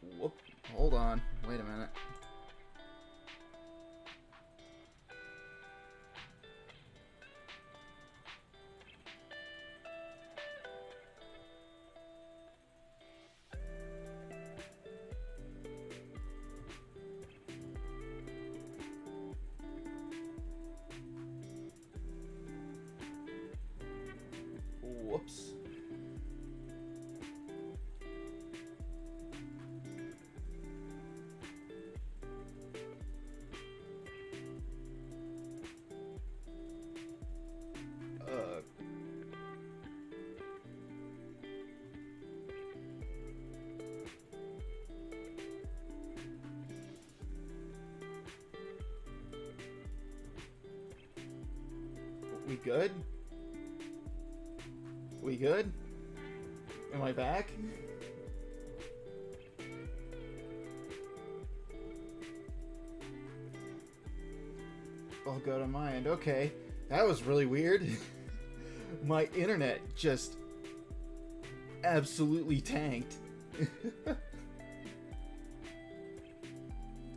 Whoop. Hold on. Wait a minute. Whoops. We good? We good? Am I back? All good on my end. Okay. That was really weird. My internet just absolutely tanked. I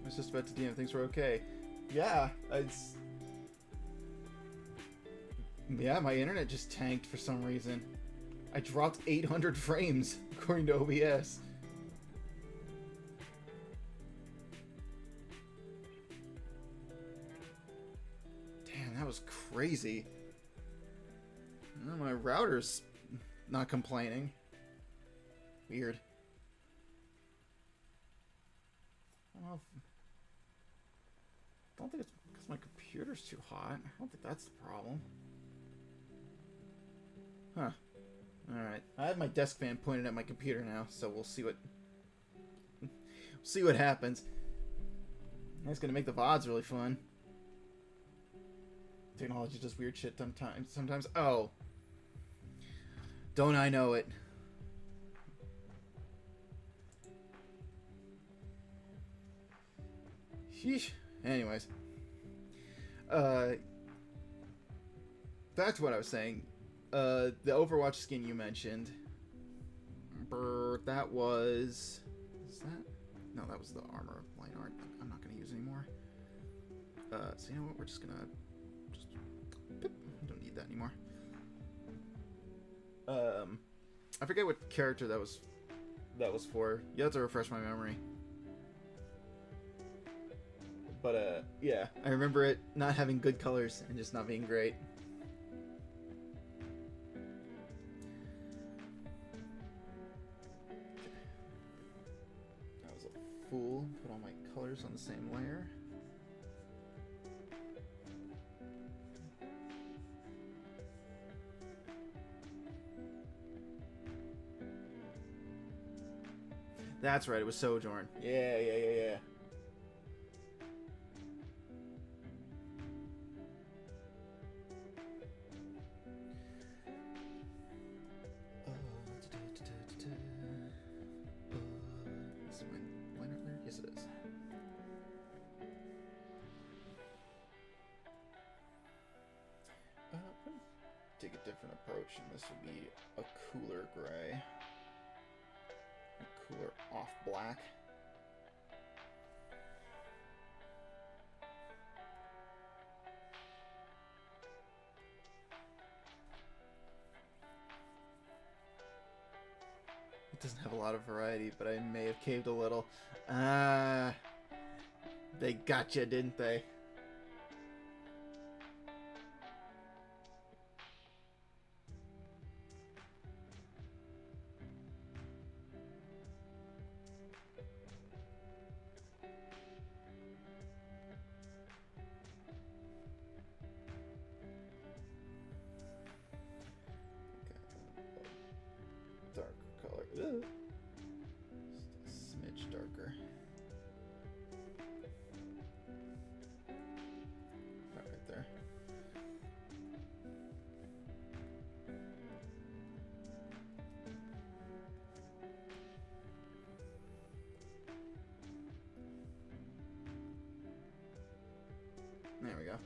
was just about to DM things were okay. Yeah, yeah, my internet just tanked for some reason. I dropped 800 frames, according to OBS. Damn, that was crazy. Well, my router's not complaining. Weird. I don't think it's because my computer's too hot. I don't think that's the problem. Huh. Alright. I have my desk fan pointed at my computer now, so we'll see what happens. That's gonna make the VODs really fun. Technology does weird shit sometimes. Oh. Don't I know it. Sheesh. Anyways. Back to what I was saying. The Overwatch skin you mentioned. That was... Is that... No, that was the armor line art. I'm not going to use anymore. So you know what? We're just going to... Don't need that anymore. I forget what character that was for. You have to refresh my memory. But, yeah. I remember it not having good colors and just not being great. That was a fool. Put all my colors on the same layer. That's right, it was Sojourn. Yeah. Is my line there? Yes, it is. Take a different approach, and this will be a cooler gray. Cooler off black. It doesn't have a lot of variety, but I may have caved a little. They gotcha, didn't they? Darker color. Ugh. Just a smidge darker. Right there. There we go.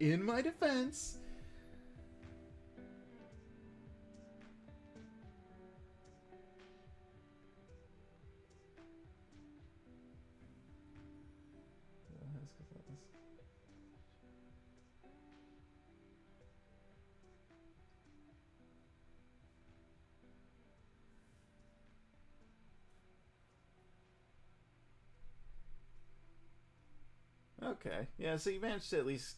In my defense, Okay. Yeah, so you managed to at least...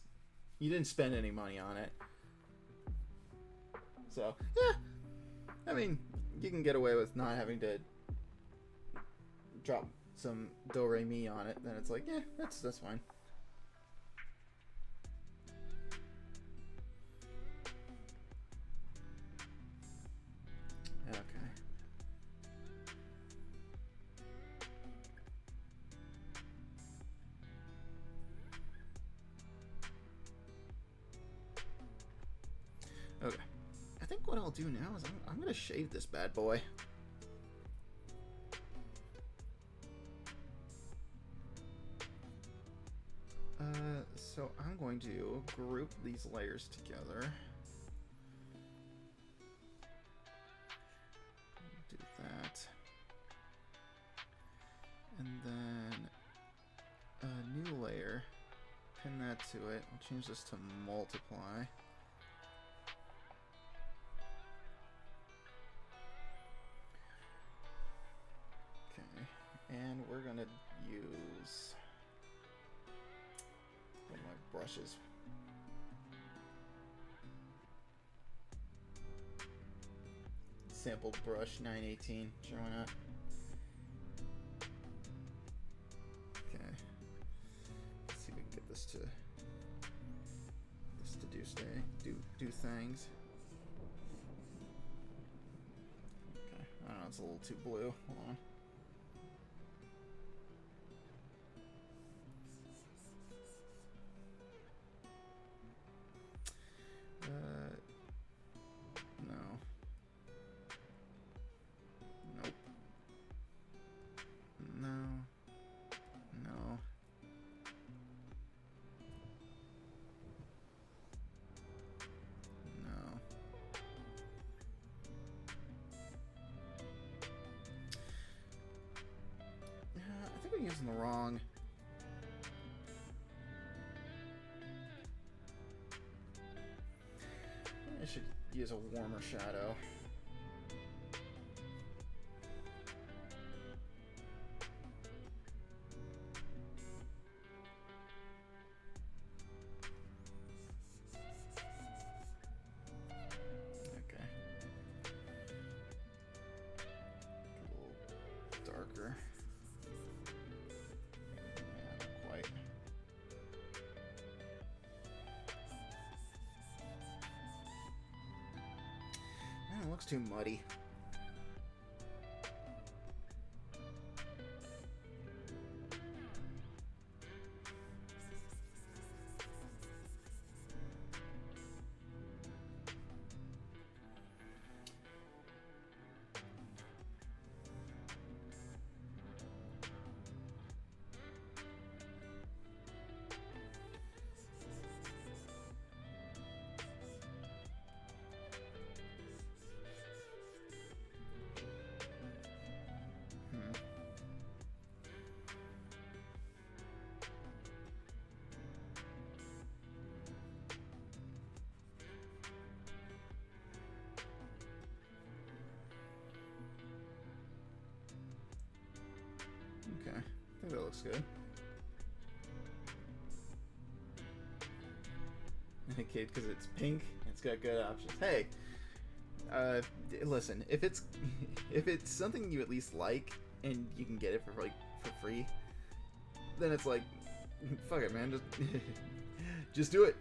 You didn't spend any money on it. So, yeah. I mean, you can get away with not having to drop some do-re-mi on it. Then it's like, yeah, that's fine. Okay. Okay. I think what I'll do now is I'm going to shave this bad boy. So I'm going to group these layers together. Do that. And then a new layer. Pin that to it. I'll change this to multiply. Okay. And we're going to use... One of my brushes. Sampled brush 918. Sure, why not? Okay. Let's see if we can get this to do things. Okay. I don't know. It's a little too blue. Hold on. No. Nope. No. No. No. I think we're using the wrong... I should use a warmer shadow. Okay. A little darker. Yeah, not quite. It looks too muddy. Okay, I think that looks good. Okay, because it's pink, it's got good options. Hey, listen, if it's something you at least like and you can get it for free, then it's like, fuck it, man, just do it.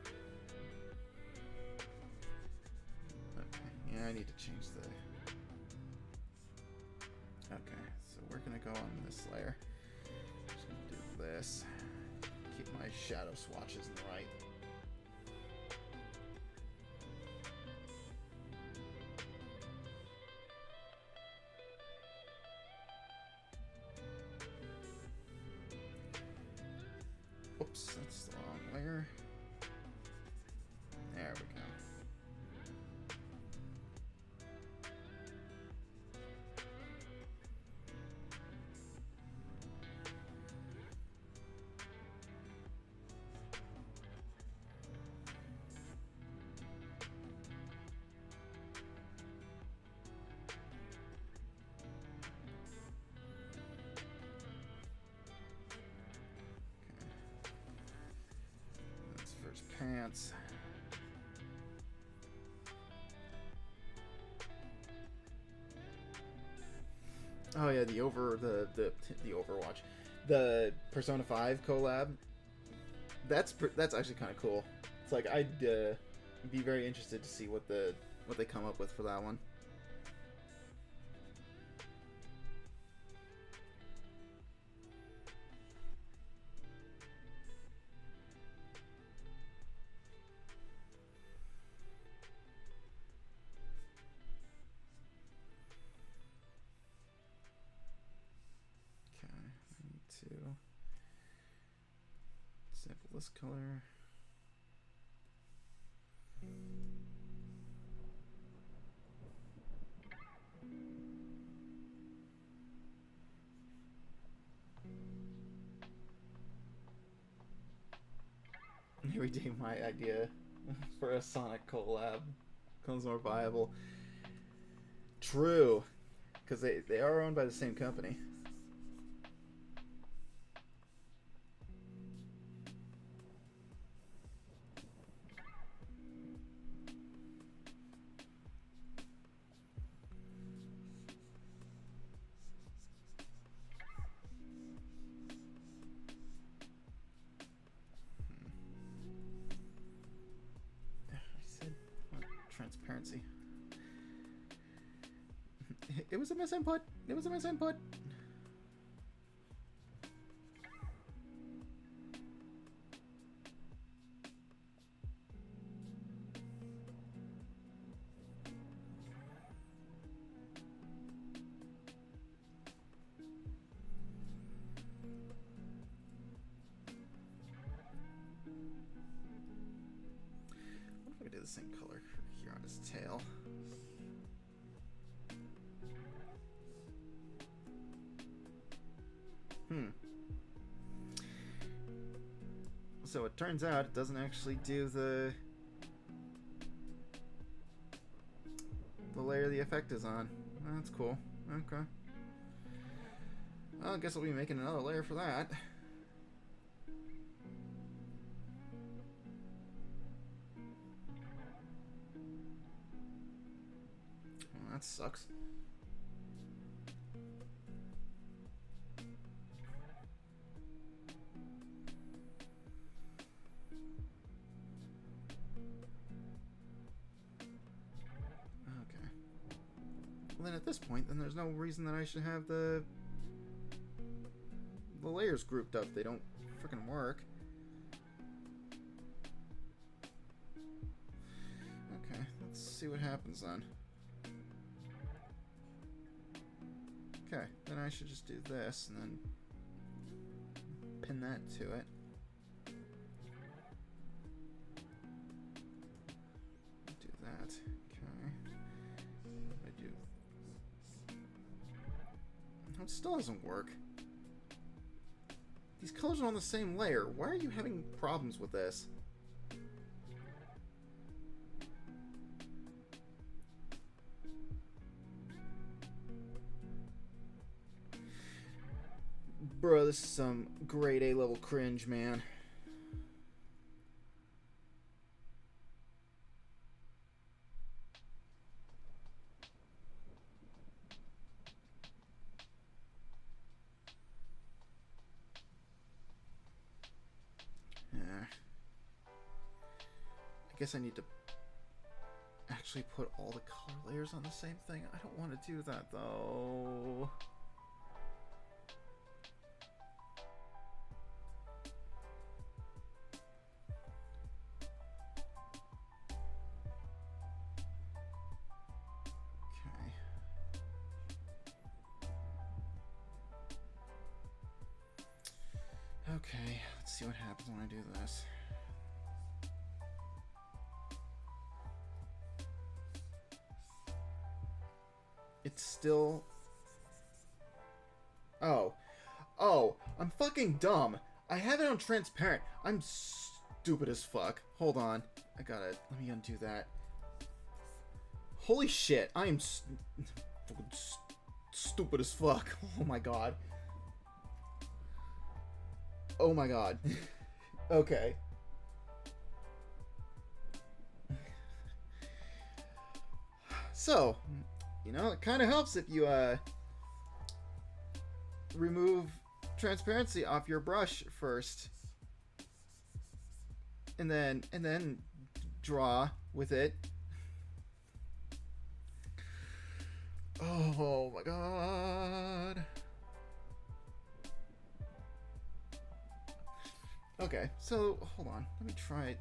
Okay, yeah, I need to change the... Okay, so we're gonna go on this layer. Just gonna do this. Keep my shadow swatches in the right. Oops, that's the wrong layer. There we go. pants. Oh yeah, the Overwatch, the Persona 5 collab. That's actually kind of cool. It's like I'd be very interested to see what they come up with for that one. Okay, I need to sample this color. Redeem my idea for a Sonic collab becomes more viable. True, because they are owned by the same company. Transparency. It was a misinput. It was a misinput. What if I could do the same color here on his tail? So it turns out it doesn't actually do the layer the effect is on. That's cool. Okay. Well, I guess I'll be making another layer for that. Well, that sucks. Then at this point, then there's no reason that I should have the layers grouped up. They don't freaking work. Okay, let's see what happens then. Okay, then I should just do this and then pin that to it. Do that. Okay. I do. It still doesn't work. These colors are on the same layer. Why are you having problems with this? Bro, this is some grade A level cringe, man. I guess I need to actually put all the color layers on the same thing. I don't want to do that though. Okay. Okay, let's see what happens when I do this. It's still... Oh, I'm fucking dumb. I have it on transparent. I'm stupid as fuck. Hold on. Let me undo that. Holy shit, I am stupid as fuck. Oh my god. Oh my god. Okay. So, you know, it kind of helps if you remove transparency off your brush first, and then draw with it. Oh my god. Okay, so hold on. Let me try it.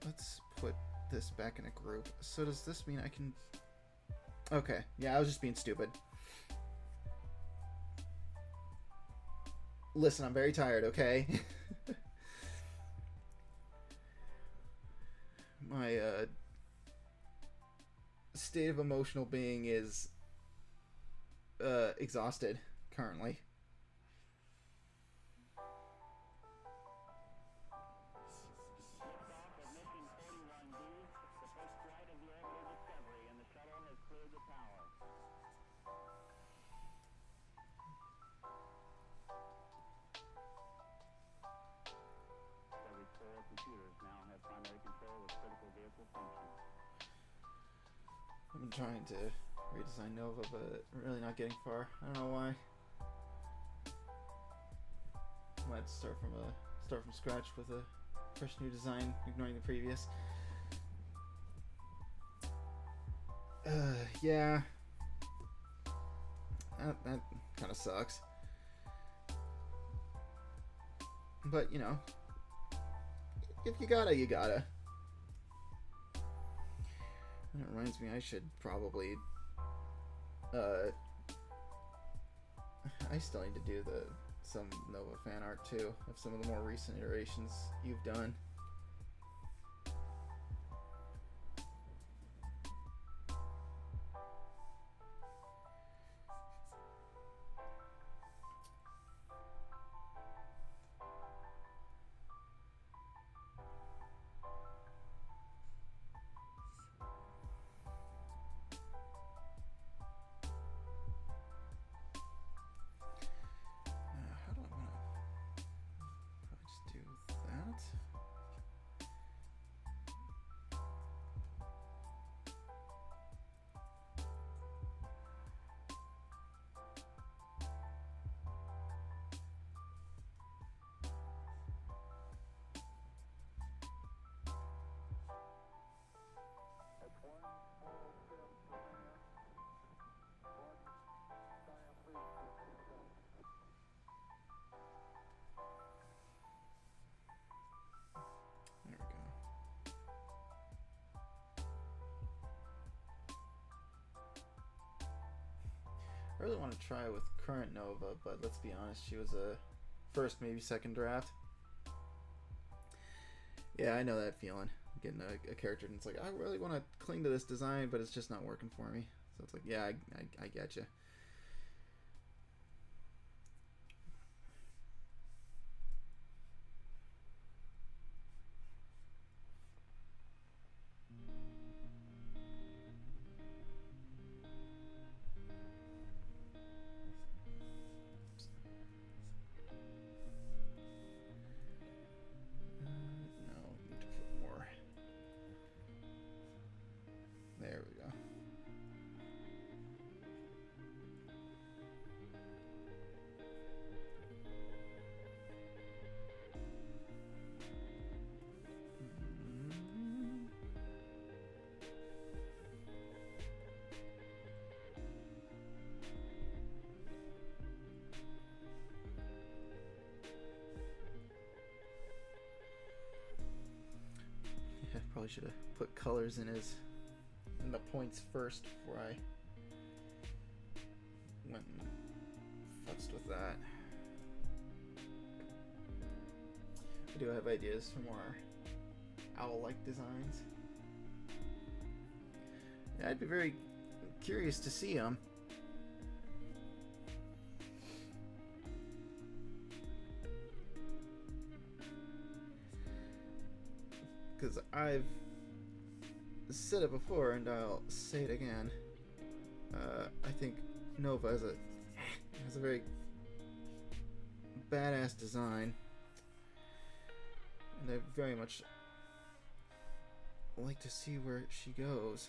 Let's put this back in a group. So does this mean I can... Okay, yeah, I was just being stupid. Listen, I'm very tired, okay? My state of emotional being is exhausted currently. I'm trying to redesign Nova, but really not getting far. I don't know why. Might start from scratch with a fresh new design, ignoring the previous. Yeah. That kind of sucks. But, you know, if you gotta, you gotta. That reminds me, I should probably, I still need to do some Nova fan art too, of some of the more recent iterations you've done. I really want to try with current Nova, but let's be honest, she was a first, maybe second draft. Yeah, I know that feeling. Getting a character and it's like, I really want to cling to this design, but it's just not working for me. So it's like, yeah, I get you. Probably should have put colors in the points first before I went and futzed with that. I do have ideas for more owl-like designs. Yeah, I'd be very curious to see them. Because I've said it before and I'll say it again. I think Nova has a very badass design, and I very much like to see where she goes.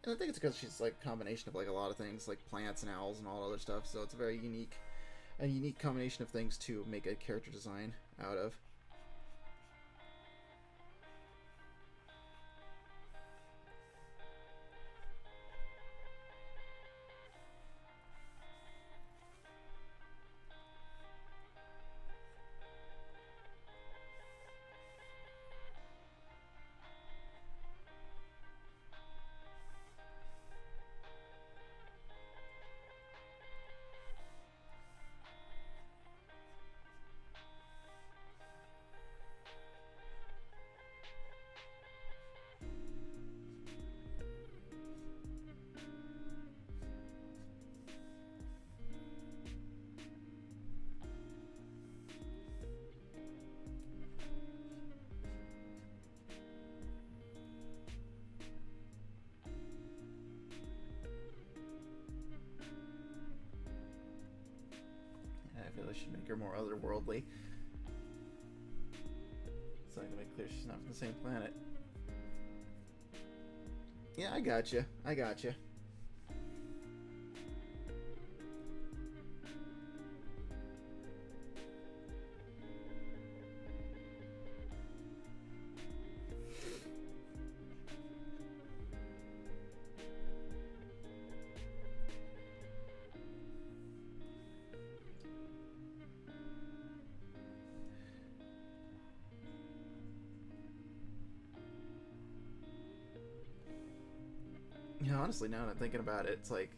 And I think it's because she's like a combination of like a lot of things, like plants and owls and all other stuff. So it's a unique combination of things to make a character design out of. I feel I should make her more otherworldly. So I can make clear she's not from the same planet. Yeah, I gotcha. I gotcha. You know, honestly, now that I'm thinking about it, it's like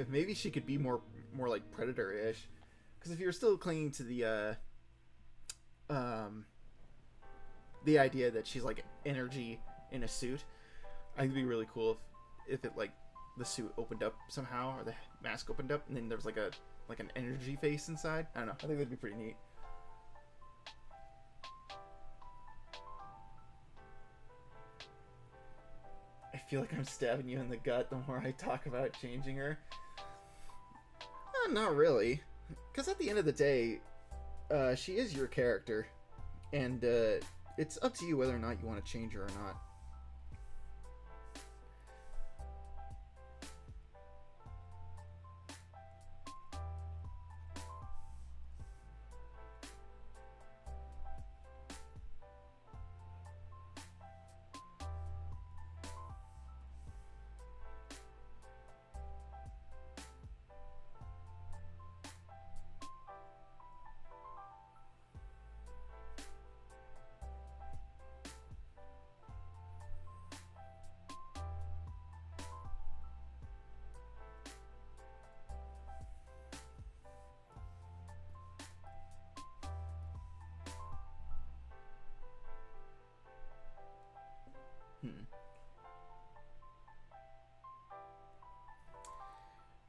maybe she could be more like predator-ish. Because if you're still clinging to the idea that she's like energy in a suit, I think it'd be really cool if it like the suit opened up somehow or the mask opened up and then there was like an energy face inside. I don't know. I think that'd be pretty neat. I feel like I'm stabbing you in the gut the more I talk about changing her. Not really, because at the end of the day, she is your character, and it's up to you whether or not you want to change her or not. Hmm.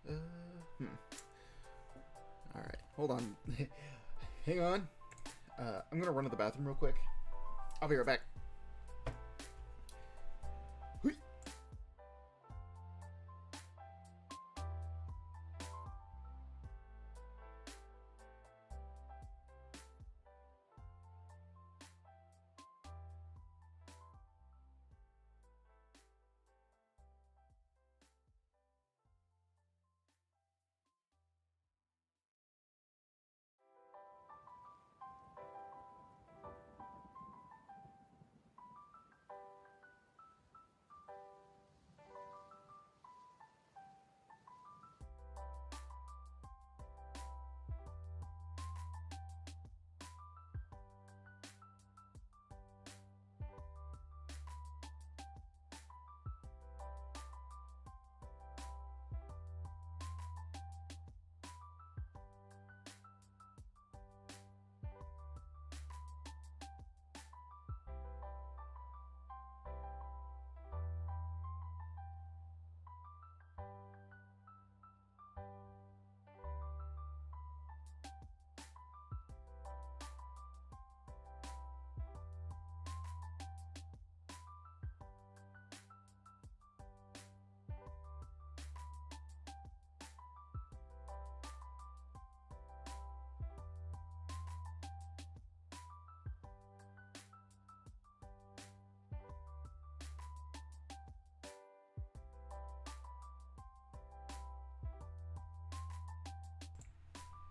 Uh, hmm. All right, hold on. Hang on. I'm gonna run to the bathroom real quick. I'll be right back.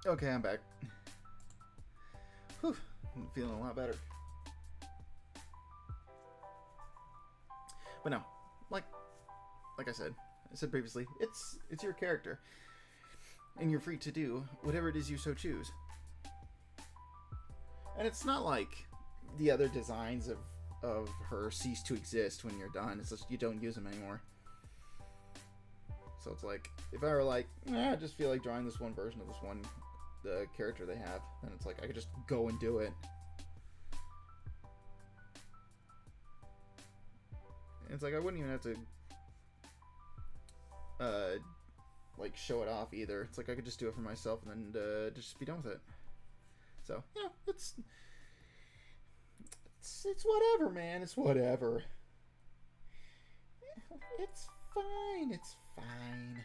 Okay, I'm back. Whew, I'm feeling a lot better. But no, like I said previously, it's your character, and you're free to do whatever it is you so choose. And it's not like the other designs of her cease to exist when you're done. It's just you don't use them anymore. So it's like, if I were like, I just feel like drawing this one version of this one the character they have, then it's like I could just go and do it. And it's like I wouldn't even have to like show it off either. It's like I could just do it for myself and then just be done with it. So yeah, it's whatever, man. It's whatever. It's fine. It's fine.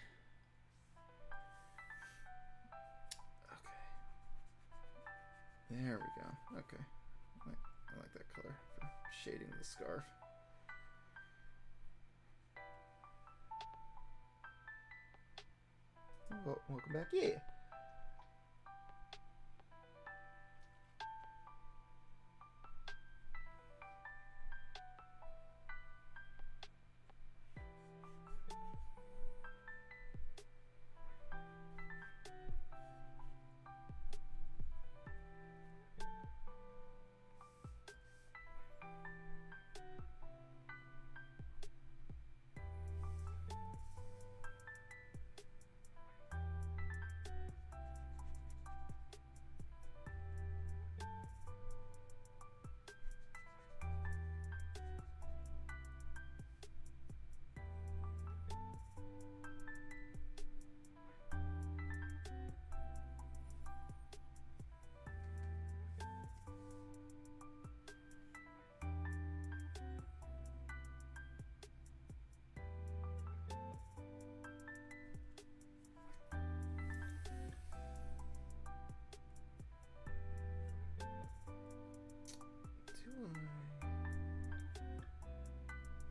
Okay. There we go. Okay. I like that color for shading the scarf. Oh, welcome back. Yeah.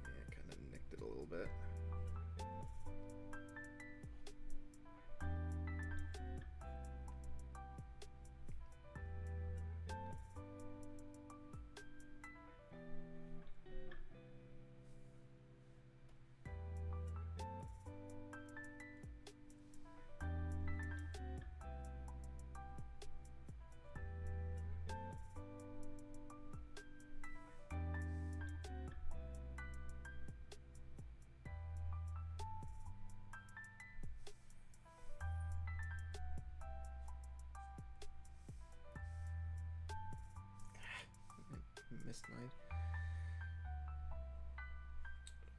Yeah, kind of nicked it a little bit.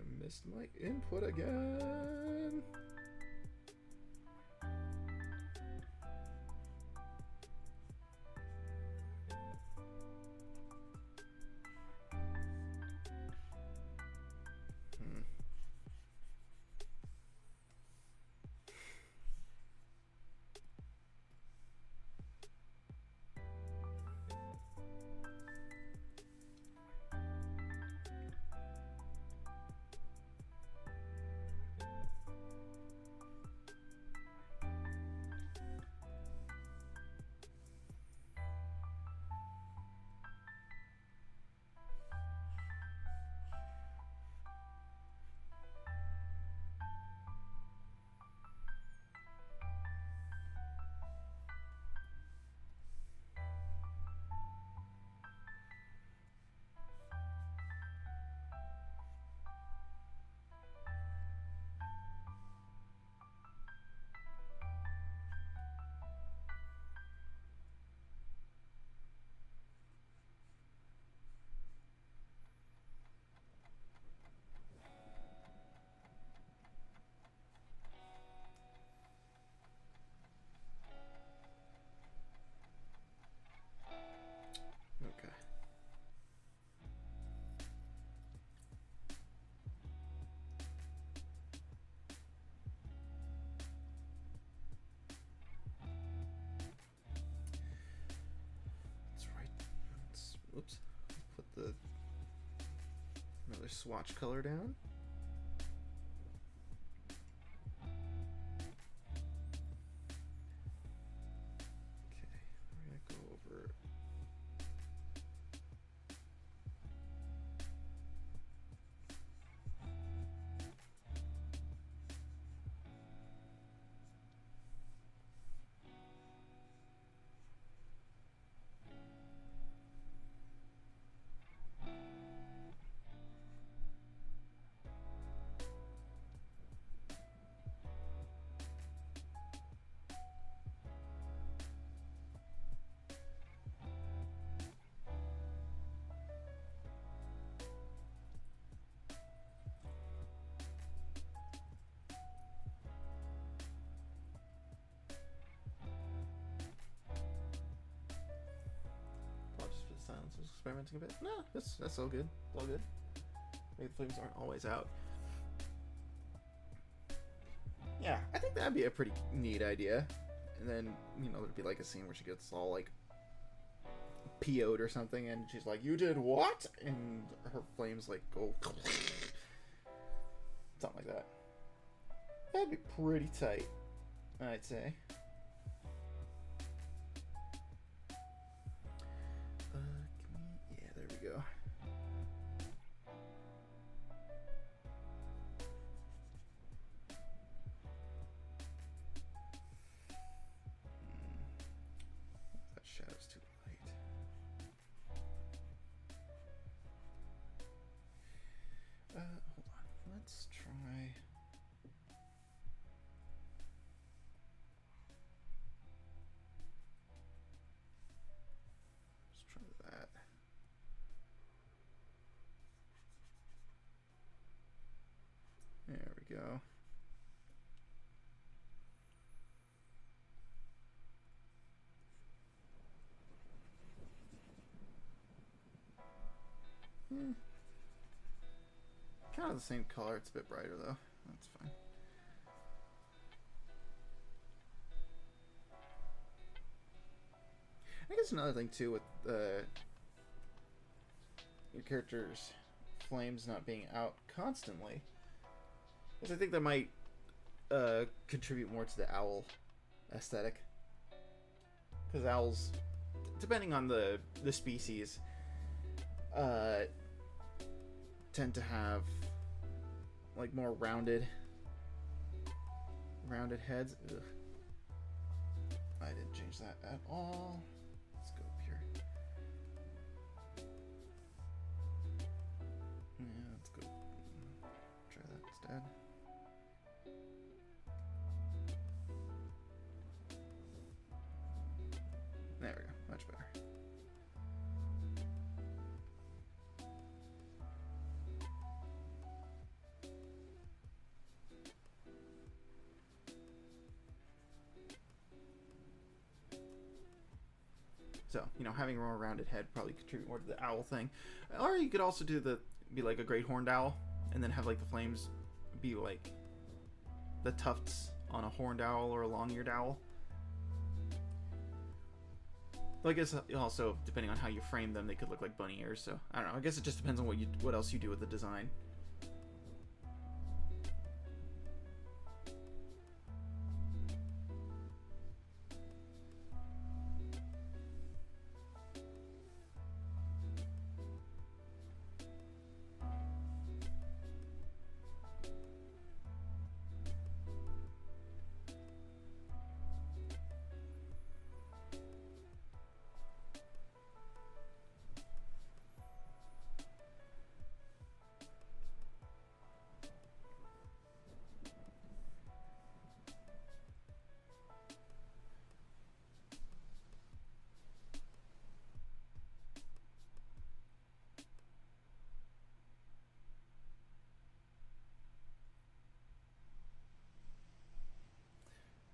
I missed my input again. Okay. That's right. Oops. Put another swatch color down. experimenting a bit. No, that's all good. It's all good. Maybe the flames aren't always out. Yeah, I think that'd be a pretty neat idea. And then, there'd be like a scene where she gets all like PO'd or something, and she's like, "You did what?" And her flames like go something like that. That'd be pretty tight, I'd say. Yeah, there we go. That shadow's too light. Hold on. Let's try. That. There we go. Kind of the same color. It's a bit brighter though. That's fine. I guess another thing too with your character's flames not being out constantly is I think that might contribute more to the owl aesthetic, because owls, depending on the species, tend to have like more rounded heads. Ugh. I didn't change that at all. Let's go up here. Yeah, let's go try that instead. There we go, much better. So, having a more rounded head probably contribute more to the owl thing. Or you could also be like a great horned owl, and then have like the flames be like the tufts on a horned owl or a long-eared owl. Well, I guess also, depending on how you frame them, they could look like bunny ears, so I don't know. I guess it just depends on what else you do with the design.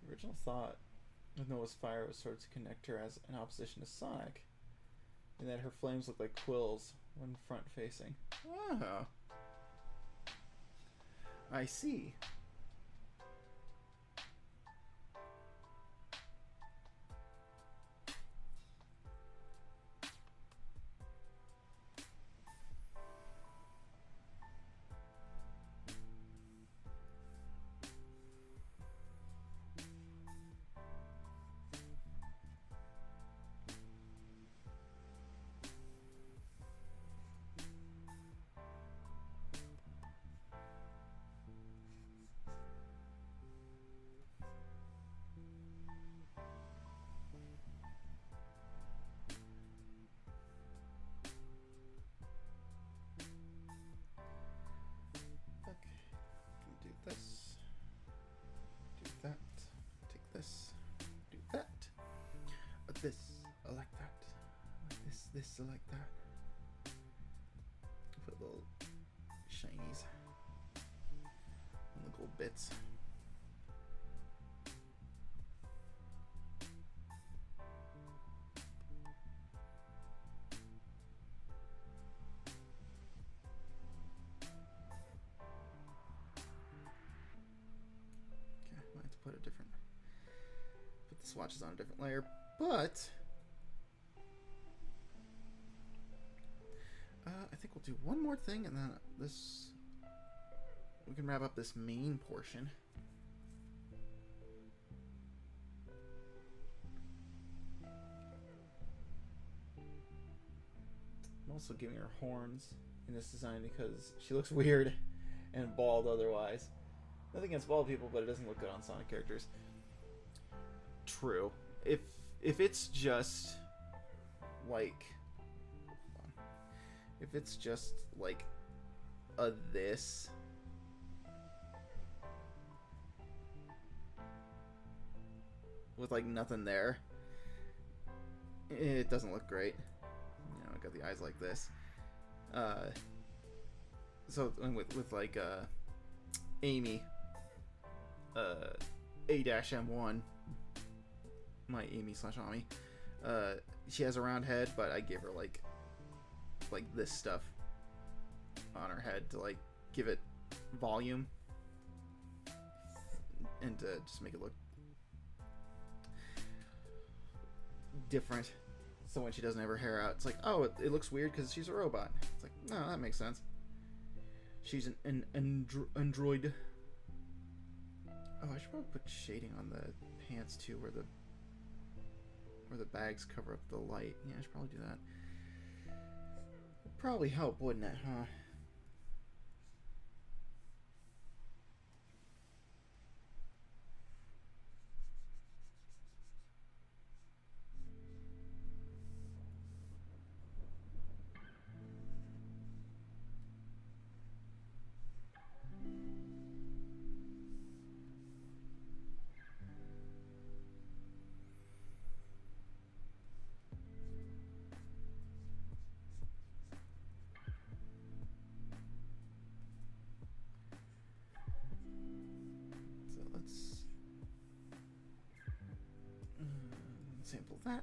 The original thought with Noah's fire was sort of to connect her as an opposition to Sonic, and that her flames look like quills when front facing. Oh, I see. This, I like that. This, I like that. Put little shinies on the gold bits. swatches on a different layer, but I think we'll do one more thing, and then we can wrap up this main portion. I'm also giving her horns in this design because she looks weird and bald otherwise. Nothing against bald people, but it doesn't look good on Sonic characters. True. If it's just like, hold on. If it's just like a this, with like nothing there, it doesn't look great. You know, I got the eyes like this. So with like Amy, A-M1, my Amy/Ami, she has a round head, but I gave her like this stuff on her head to like give it volume and to just make it look different. So when she doesn't have her hair out, it's like, oh, it looks weird because she's a robot. It's like, no, that makes sense. She's an android. Oh, I should probably put shading on the pants too, where the bags cover up the light. Yeah, I should probably do that. Would probably help, wouldn't it, huh? Sample that.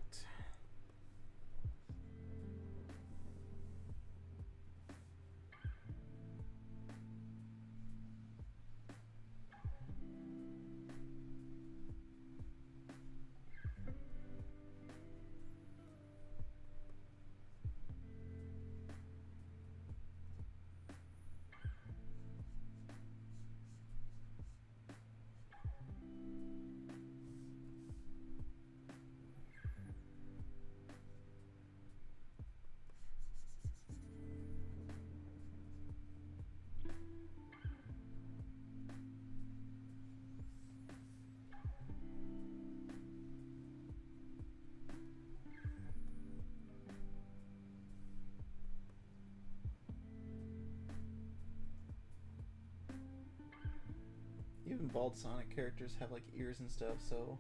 Even bald Sonic characters have like ears and stuff, so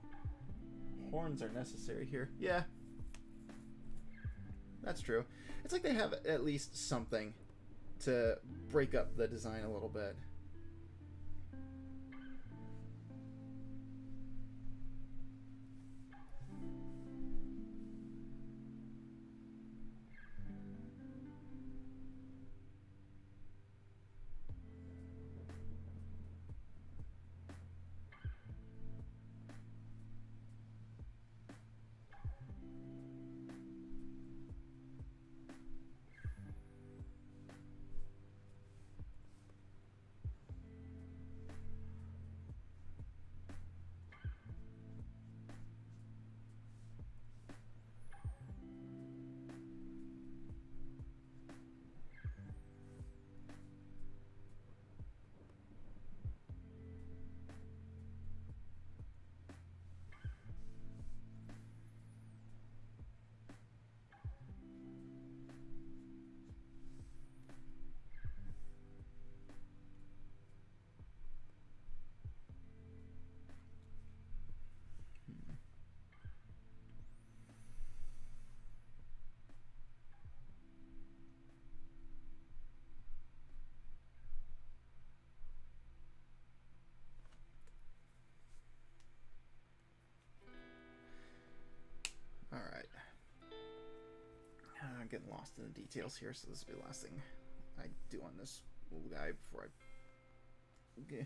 horns are necessary here. Yeah, that's true. It's like they have at least something to break up the design a little bit. Alright. I'm getting lost in the details here, so this will be the last thing I do on this little guy before I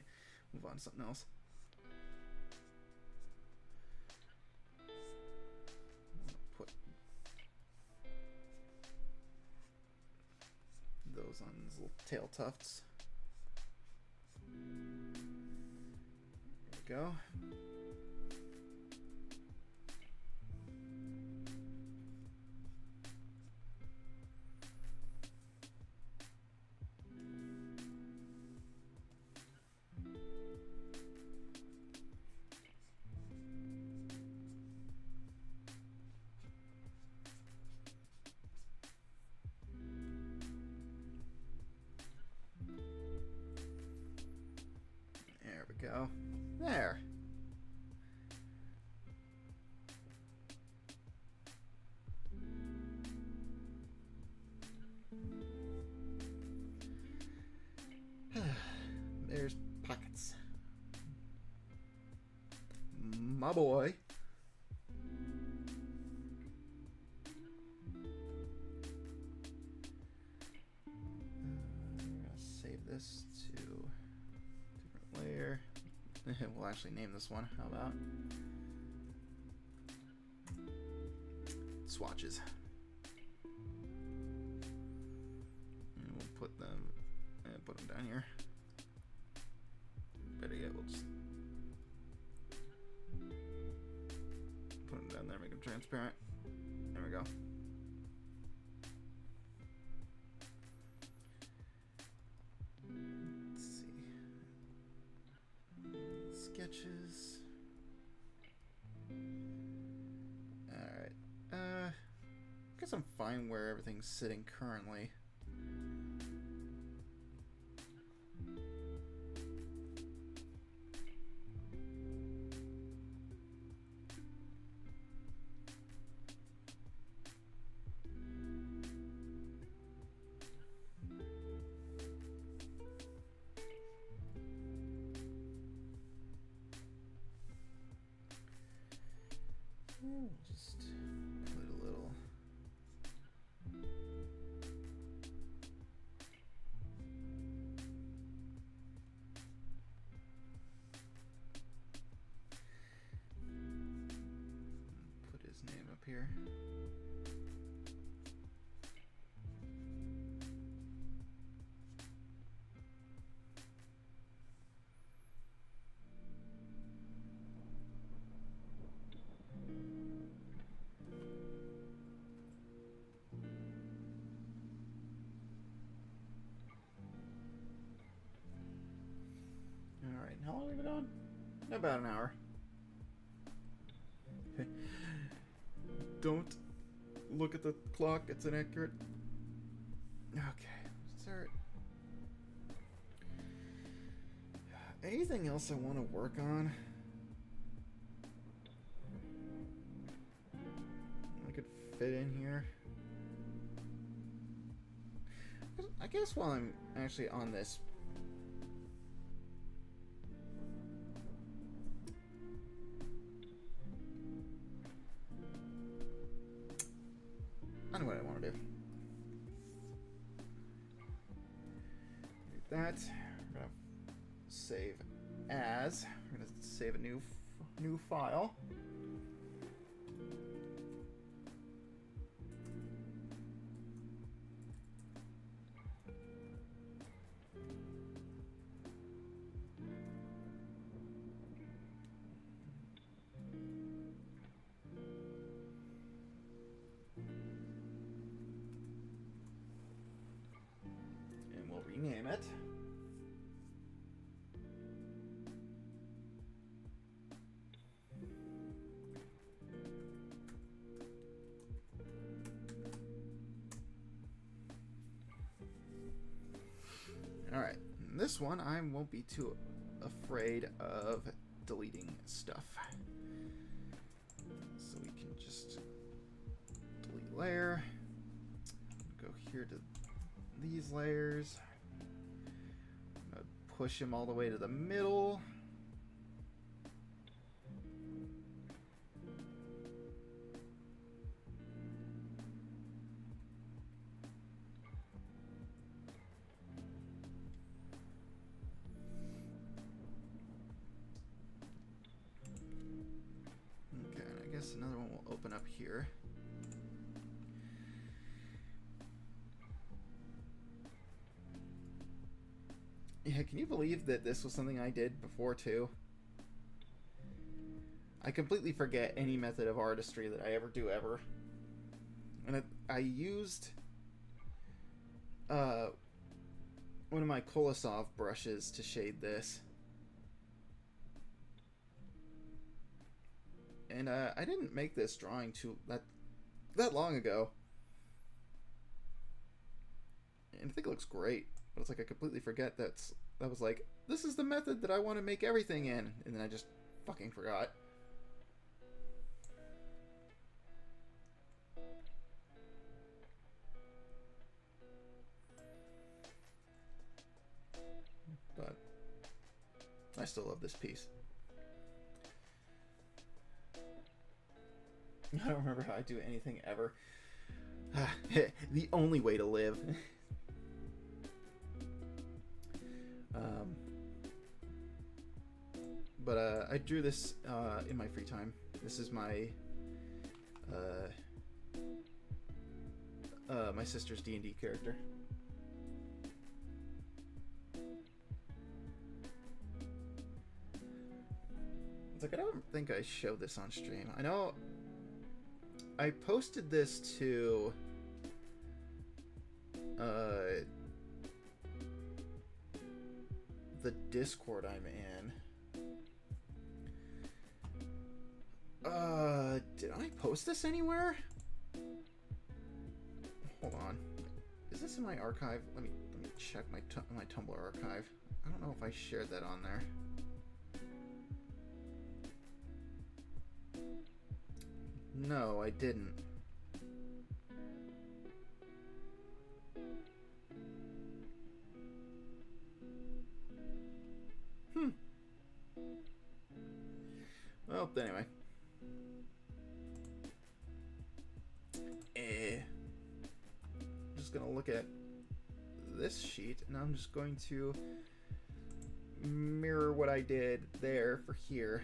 move on to something else. those on his little tail tufts. There we go. There we go. There. There's Pockets. My boy. I'm gonna save this to different layer. We'll actually name this one. How about swatches? And we'll put them down here. Better yet, we'll just put them down there, make them transparent. There we go. Let's see. Sketches. Alright. I guess I'm fine where everything's sitting currently. Just put a little put his name up here. Alright, how long have we been on? About an hour. Okay. Don't look at the clock, it's inaccurate. Okay, start. Anything else I want to work on? I could fit in here. I guess while I'm actually on this, I know what I want to do. Do that. We're gonna save as. We're gonna save a new file. Rename it. All right, this one I won't be too afraid of deleting stuff. So we can just delete layer, go here to these layers. Push him all the way to the middle. Okay, and I guess another one will open up here. Yeah, can you believe that this was something I did before too? I completely forget any method of artistry that I ever do ever. And I used one of my Kolosov brushes to shade this. And I didn't make this drawing that long ago. And I think it looks great. But it's like I completely forget that was like, this is the method that I want to make everything in. And then I just fucking forgot. But I still love this piece. I don't remember how I do anything ever. The only way to live. But I drew this in my free time. This is my my sister's D&D character. It's like, I don't think I showed this on stream. I know I posted this to the Discord I'm in. Did I post this anywhere? Hold on. Is this in my archive? Let me check my Tumblr archive. I don't know if I shared that on there. No, I didn't. Well, anyway. I'm just gonna look at this sheet, and I'm just going to mirror what I did there for here.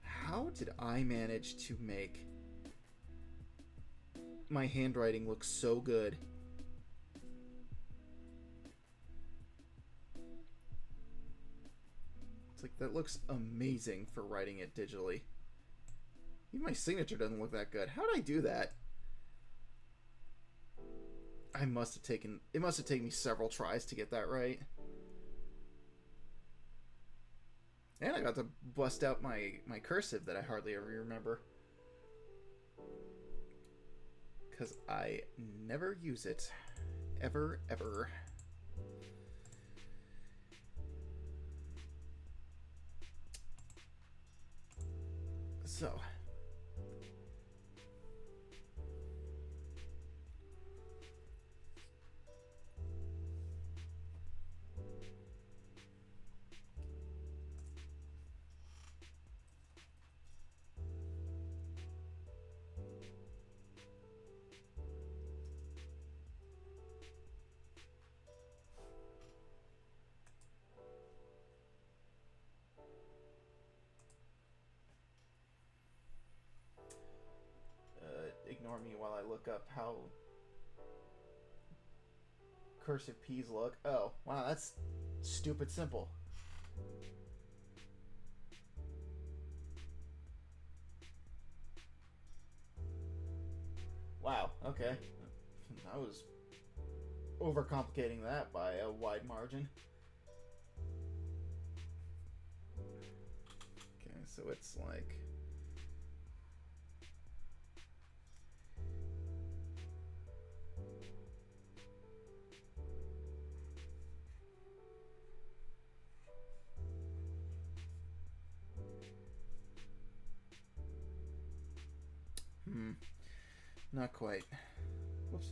How did I manage to make my handwriting look so good? It's like, that looks amazing for writing it digitally. Even my signature doesn't look that good. How did I do that? It must have taken me several tries to get that right. And I got to bust out my cursive that I hardly ever remember. Because I never use it. Ever, ever. So. Ignore me while I look up how cursive P's look. Oh, wow, that's stupid simple. Wow, okay. I was overcomplicating that by a wide margin. Okay, so it's like... Not quite. Whoops.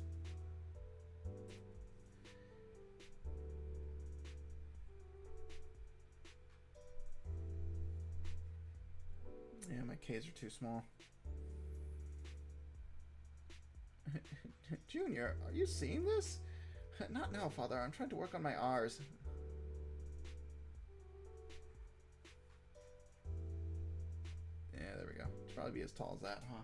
Yeah, my K's are too small. Junior, are you seeing this? Not now, Father. I'm trying to work on my R's. Yeah, there we go. Should probably be as tall as that, huh?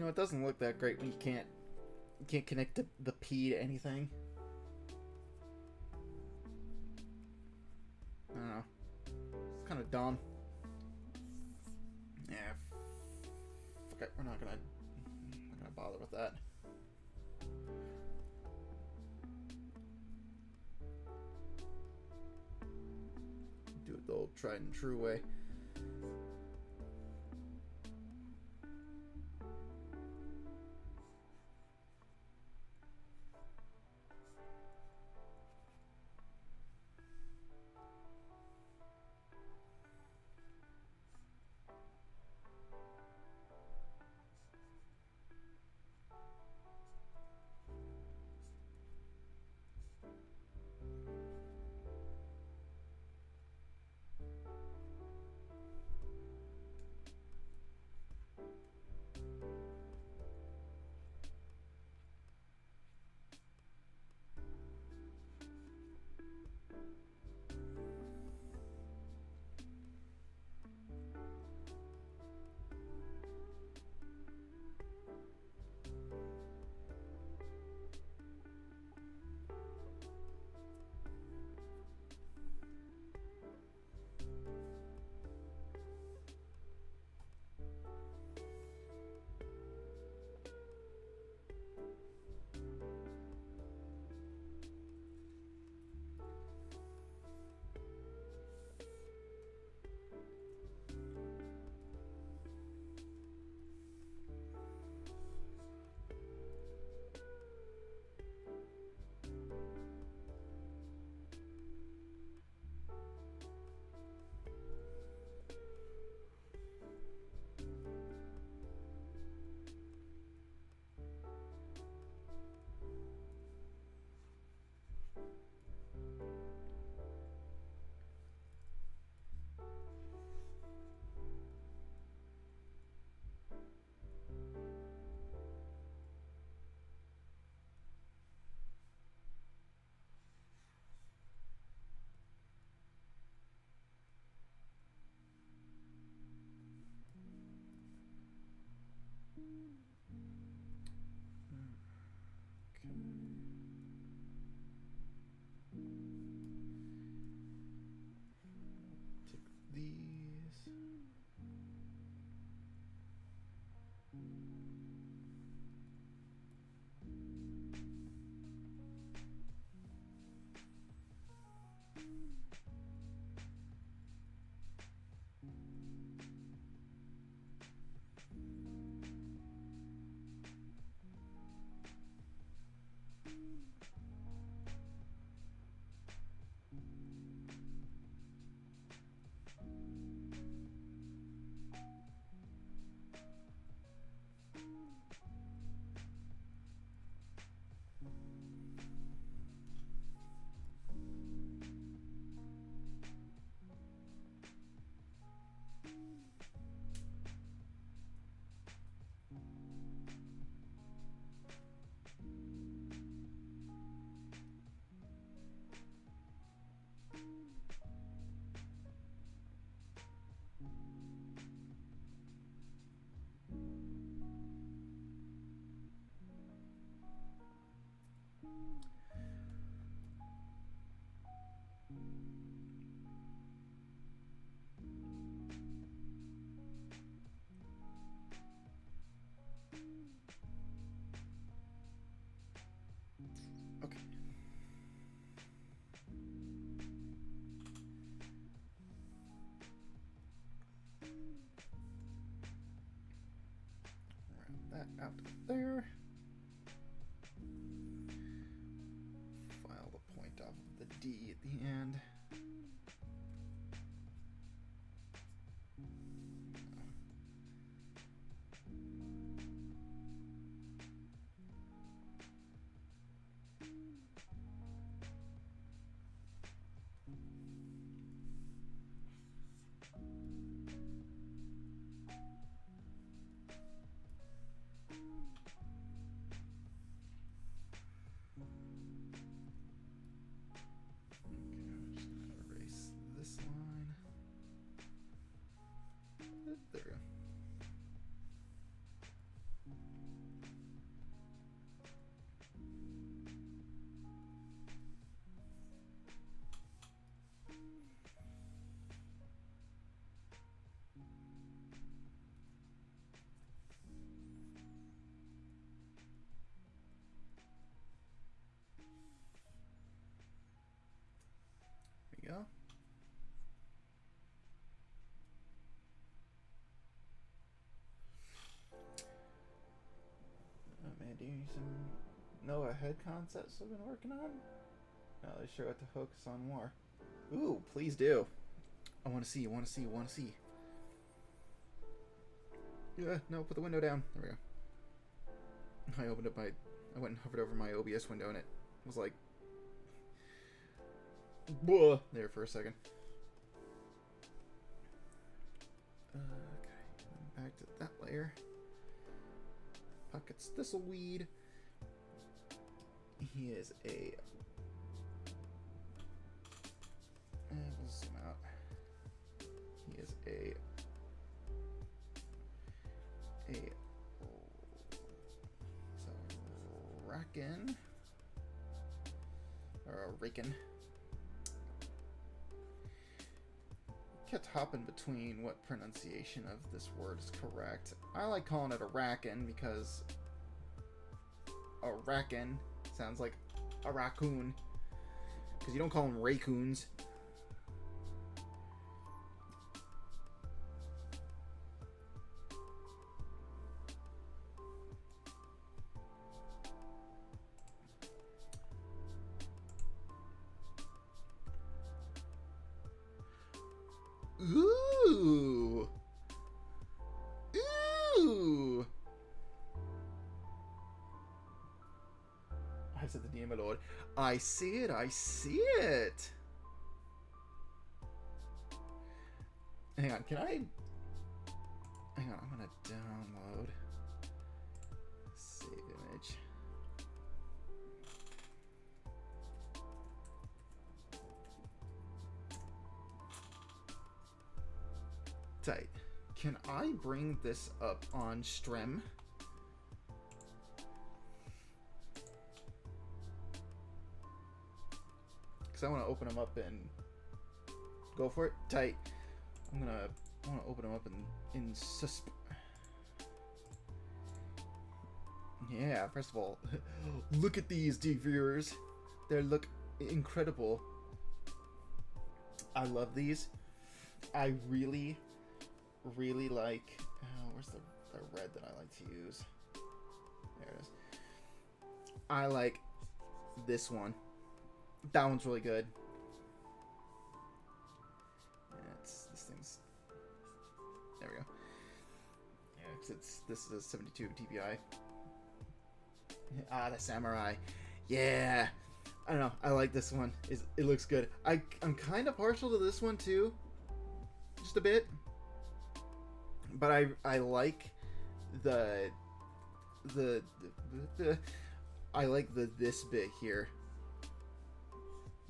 it doesn't look that great when you can't connect the P to anything. I don't know. It's kind of dumb. Yeah. Okay, we're not gonna bother with that. Do it the old tried and true way. Take these. Okay. Round that out there. File the point off of the D at the end. do some Noah head concepts I've been working on? No, they sure got to focus on more. Ooh, please do. I want to see, want to see, want to see. Yeah, no, put the window down. There we go. I opened up I went and hovered over my OBS window and it was like, whoa, there for a second. Okay, back to that layer. Pockets thistleweed. He is a. We'll zoom out. He is a rakin or a rakin. Kept hopping between what pronunciation of this word is correct. I like calling it a rakin because a rakin sounds like a raccoon, because you don't call them raccoons. Ooh. Ooh. I said the name, my lord. I see it. I see it. Hang on. Can I? Hang on. I'm gonna download. Save image. Tight. Can I bring this up on stream? Because I want to open them up and go for it. Tight. I want to open them up in susp. Yeah. First of all, look at these viewers. They look incredible. I love these. I really like, where's the red that I like to use? There it is. I like this one. That one's really good. Yeah, this thing's, there we go. Yeah, because this is a 72 DPI. Ah, the samurai. Yeah. I don't know. I like this one. It looks good. I'm kind of partial to this one too. Just a bit. But I like I like this bit here.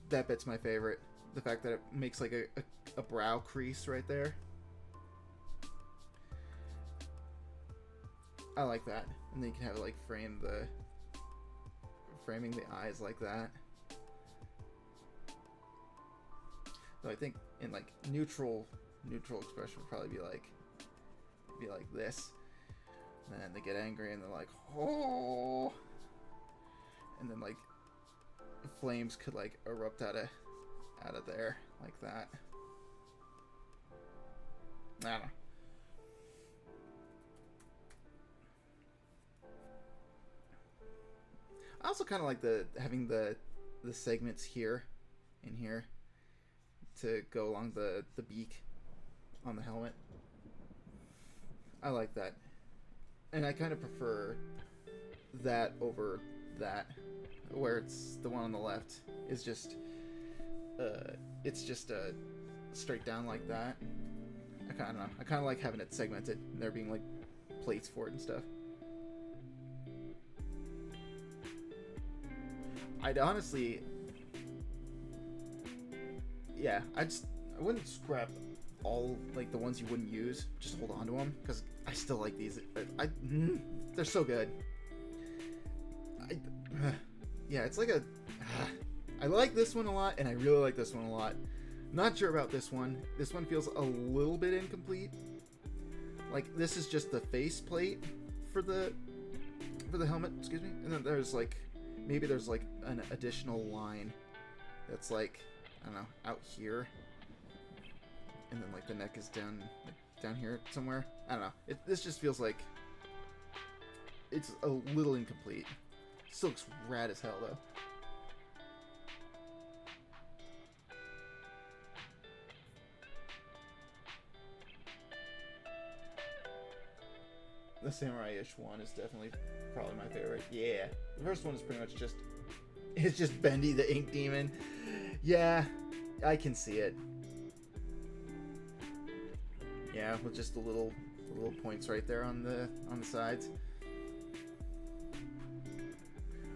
That bit's my favorite. The fact that it makes like a brow crease right there. I like that. And then you can have it like framing the eyes like that. So I think in like neutral expression would probably be like this. And then they get angry and they're like, oh, and then like flames could like erupt out of there like that. I don't know. I also kind of like having the segments here in here to go along the beak on the helmet. I like that. And I kind of prefer that over that, where it's the one on the left is just it's just straight down like that. I don't know. I kind of like having it segmented and there being like plates for it and stuff. I'd honestly, yeah, I wouldn't scrap all like the ones you wouldn't use. Just hold on to them because I still like these. They're so good. Yeah, it's like I like this one a lot, and I really like this one a lot. Not sure about this one. This one feels a little bit incomplete. Like this is just the face plate for the helmet. Excuse me. And then there's like maybe there's like an additional line that's like I don't know out here, and then like the neck is down here somewhere. I don't know. This just feels like it's a little incomplete. Still looks rad as hell, though. The samurai-ish one is definitely probably my favorite. Yeah. The first one is pretty much just... It's just Bendy the Ink Demon. Yeah, I can see it. Yeah, with just the little points right there on the sides.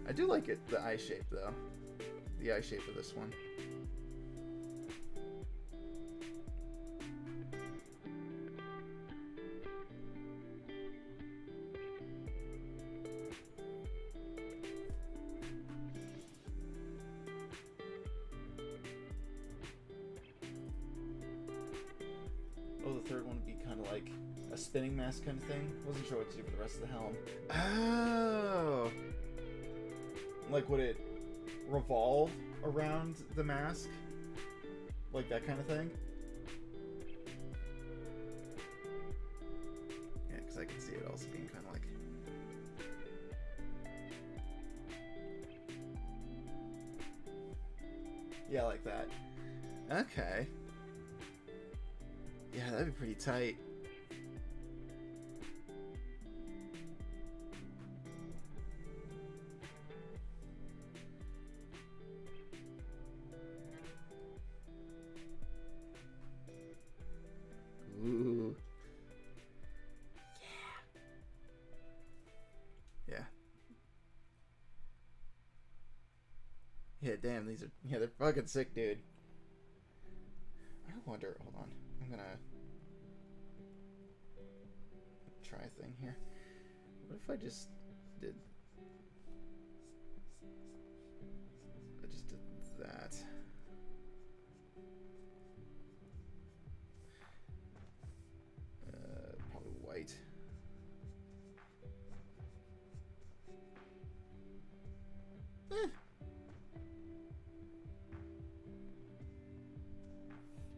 I do like it, the eye shape, though. The eye shape of this one. Oh, the third one would be kind of like a spinning mask kind of thing. Wasn't sure what to do for the rest of the helm. Oh! Like, would it revolve around the mask? Like that kind of thing? Yeah, because I can see it also being kind of like... Yeah, like that. Okay. Yeah, that'd be pretty tight. Ooh. Yeah. Yeah. Yeah, damn, these are... Yeah, they're fucking sick, dude. I wonder... Hold on. I'm gonna... try a thing here. What if I just did... I just did that. Probably white.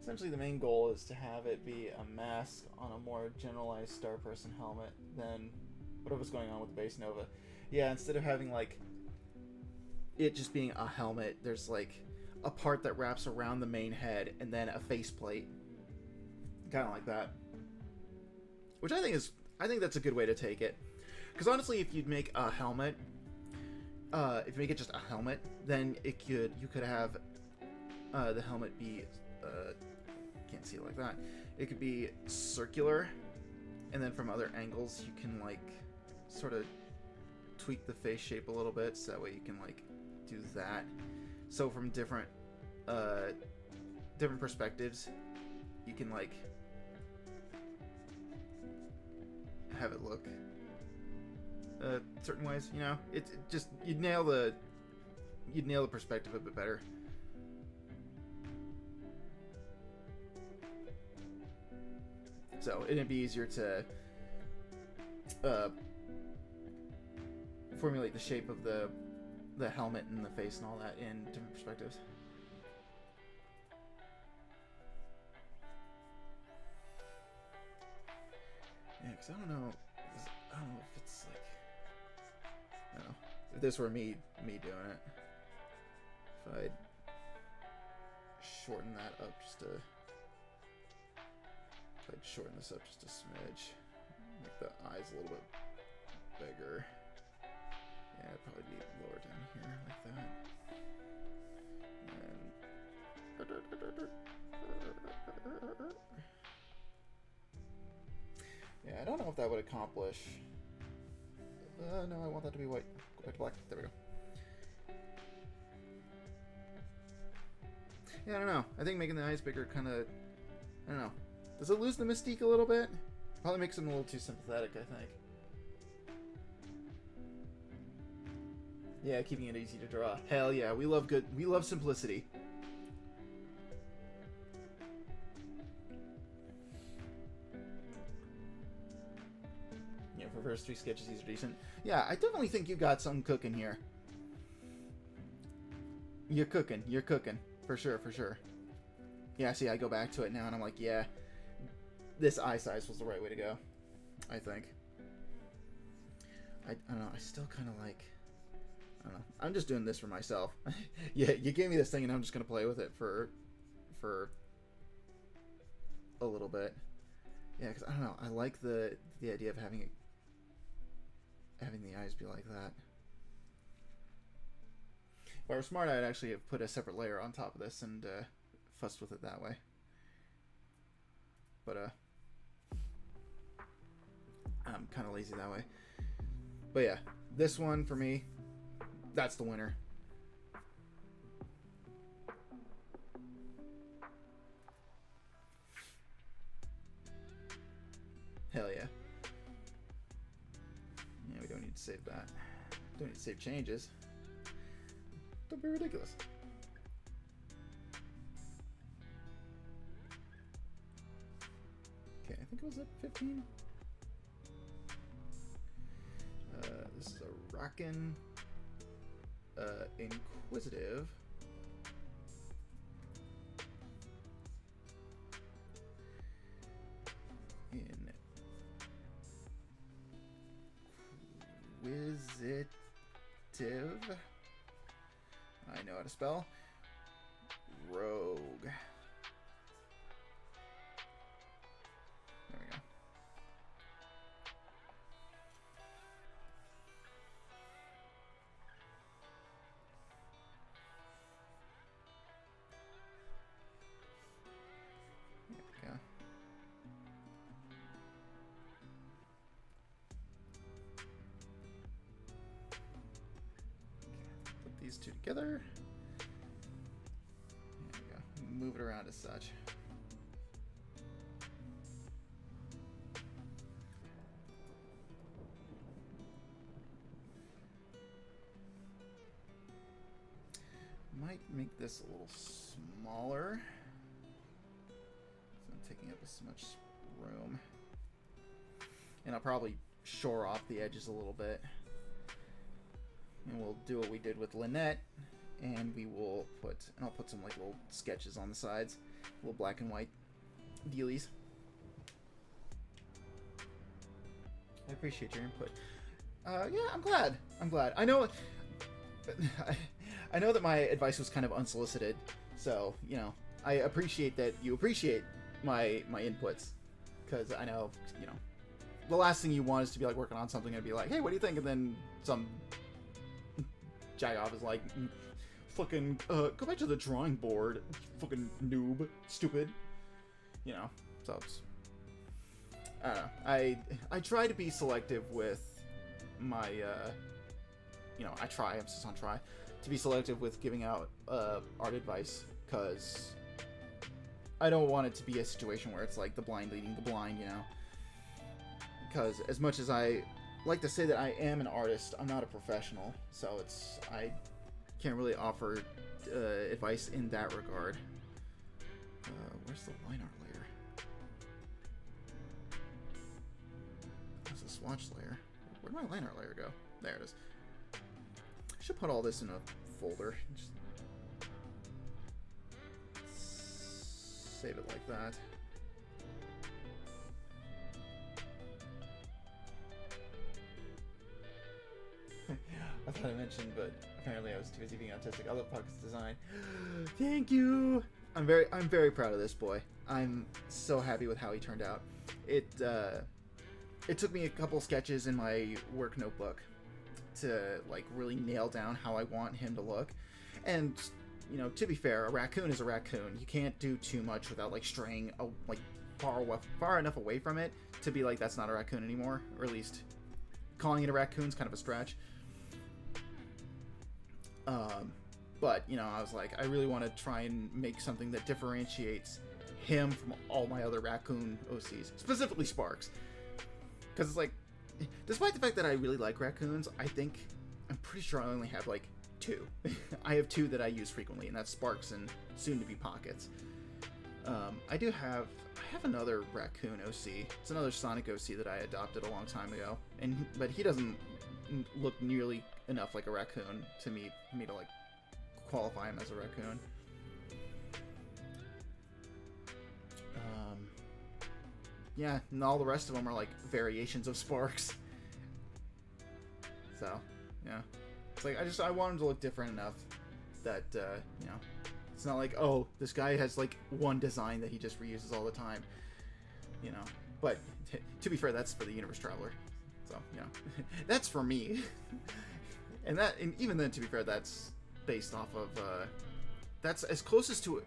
Essentially, the main goal is to have it be a mask on a more generalized Star Person helmet than whatever's going on with the base Nova. Yeah, instead of having, like, it just being a helmet, there's, like, a part that wraps around the main head and then a faceplate. Kind of like that. Which I think that's a good way to take it. Because honestly, if you'd make a helmet, if you make it just a helmet, then you could have the helmet be... can't see it like that. It could be circular, and then from other angles you can like sort of tweak the face shape a little bit, so that way you can like do that. So from different perspectives, you can like have it look certain ways. You know, it just you'd nail the perspective a bit better. So it'd be easier to formulate the shape of the helmet and the face and all that in different perspectives. Yeah, because I don't know if it's like, I don't know, if this were me doing it, if I'd shorten that up just a. I'd shorten this up just a smidge. Make the eyes a little bit bigger. Yeah, it'd probably be lower down here like that. Yeah, I don't know if that would accomplish. No, I want that to be white. Go back to black. There we go. Yeah, I don't know. I think making the eyes bigger kind of... I don't know. Does it lose the mystique a little bit? Probably makes him a little too sympathetic, I think. Yeah, keeping it easy to draw. Hell yeah, we love simplicity. Yeah, for first 3 sketches, these are decent. Yeah, I definitely think you got something cooking here. You're cooking, for sure. Yeah, see, I go back to it now and I'm like, yeah, this eye size was the right way to go, I think. I don't know. I still kind of like. I don't know. I'm just doing this for myself. Yeah, you gave me this thing, and I'm just gonna play with it for a little bit. Yeah, because I don't know. I like the idea of having the eyes be like that. If I were smart, I'd actually have put a separate layer on top of this and fussed with it that way. But I'm kind of lazy that way. But yeah, this one for me, that's the winner. Hell yeah. Yeah, we don't need to save that. Don't need to save changes. Don't be ridiculous. Okay, I think it was at 15. This is a rockin' inquisitive. Inquisitive. I know how to spell. Rogue. There we go. Put these two together. There we go. Move it around as such. Might make this a little smaller. So I'm taking up as much room. And I'll probably shore off the edges a little bit. And we'll do what we did with Lynette. And we will I'll put some like little sketches on the sides. Little black and white dealies. I appreciate your input. Yeah, I'm glad. I know I know that my advice was kind of unsolicited, so, you know, I appreciate that you appreciate my inputs, because I know, you know, the last thing you want is to be, like, working on something and be like, hey, what do you think? And then some jagoff is like, fucking, go back to the drawing board, fucking noob, stupid, you know, so it's, I don't know, I try to be selective with my, you know, I'm just on try to be selective with giving out art advice, because I don't want it to be a situation where it's like the blind leading the blind, you know, because as much as I like to say that I am an artist, I'm not a professional, so I can't really offer advice in that regard. Where's the line art layer? There's a swatch layer. Where'd my line art layer go? There it is. I should put all this in a folder. Just save it like that. I thought I mentioned, but apparently I was too busy being autistic. I love Puck's design. Thank you. I'm very proud of this boy. I'm so happy with how he turned out. It took me a couple sketches in my work notebook to like really nail down how I want him to look. And you know, to be fair, a raccoon is a raccoon. You can't do too much without like straying like far enough away from it to be like, that's not a raccoon anymore, or at least calling it a raccoon is kind of a stretch. But you know, I was like, I really want to try and make something that differentiates him from all my other raccoon OCs, specifically Sparks, because it's like, despite the fact that I really like raccoons, I'm pretty sure I only have like 2. I have 2 that I use frequently, and that's Sparks and soon to be Pockets. I have another raccoon OC. It's another Sonic OC that I adopted a long time ago, but he doesn't look nearly enough like a raccoon to me to like qualify him as a raccoon. Yeah, and all the rest of them are like variations of Sparks. So, yeah. It's like, I want him to look different enough that, you know, it's not like, oh, this guy has, like, one design that he just reuses all the time, you know. But, to be fair, that's for the Universe Traveler. So, you know, that's for me. And even then, to be fair, that's based off of, that's as close to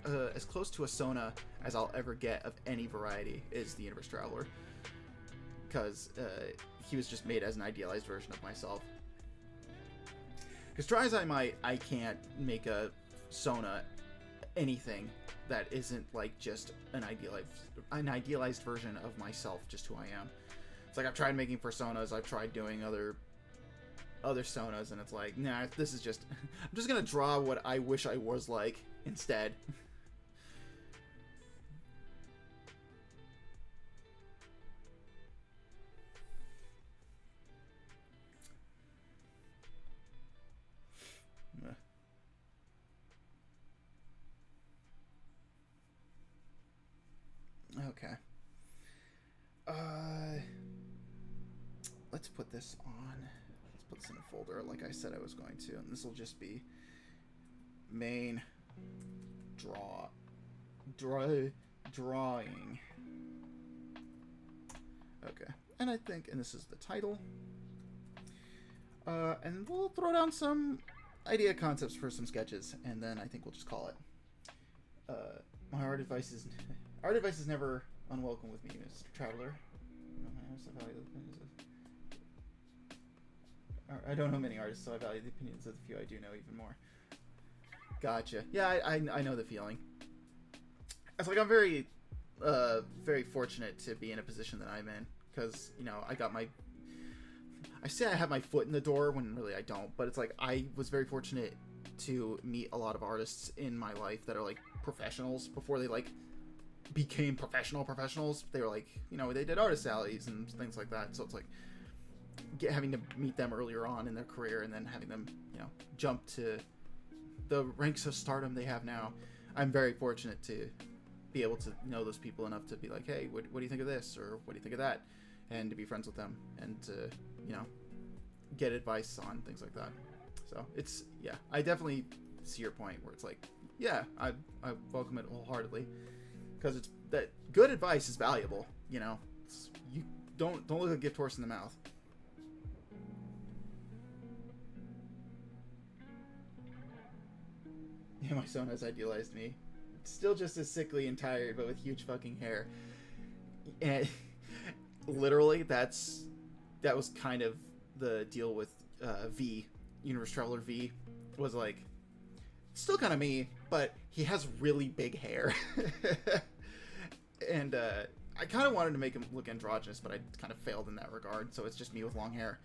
a Sona as I'll ever get of any variety is the Universe Traveler. Because, he was just made as an idealized version of myself. Because try as I might, I can't make a Sona anything that isn't like just an idealized version of myself, just who I am. It's like I've tried making personas, I've tried doing other Sonas, and it's like, nah, this is just I'm just gonna draw what I wish I was like instead. Okay. Let's put this on. Let's put this in a folder like I said I was going to. And this will just be main drawing. Okay. And I think, and this is the title. And we'll throw down some idea concepts for some sketches, and then I think we'll just call it. My art advice is never unwelcome with me, Mr. Traveler. I don't know many artists, so I value the opinions of the few I do know even more. Gotcha. Yeah, I know the feeling. It's like I'm very fortunate to be in a position that I'm in, because, you know, I say I have my foot in the door when really I don't, but it's like I was very fortunate to meet a lot of artists in my life that are like professionals before they like became professionals. They were like, you know, they did artist alleys and things like that. So it's like having to meet them earlier on in their career and then having them, you know, jump to the ranks of stardom they have now. I'm very fortunate to be able to know those people enough to be like, hey, what do you think of this, or what do you think of that, and to be friends with them and to, you know, get advice on things like that. So it's, yeah, I definitely see your point where it's like, yeah, I welcome it wholeheartedly, because it's that good advice is valuable. You know, you don't look a gift horse in the mouth. Yeah, my son has idealized me. Still just as sickly and tired, but with huge fucking hair. And literally, that was kind of the deal with V, Universe Traveler V, was like, still kind of me, but he has really big hair. And I kind of wanted to make him look androgynous, but I kind of failed in that regard, so it's just me with long hair.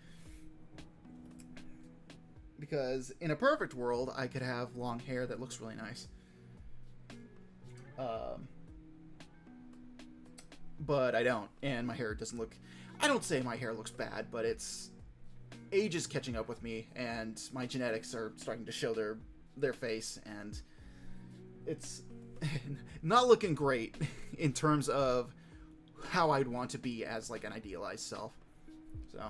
Because in a perfect world, I could have long hair that looks really nice. But I don't, and my hair doesn't look... I don't say my hair looks bad, but it's... age is catching up with me, and my genetics are starting to show their face, and it's not looking great in terms of how I'd want to be as, like, an idealized self. So,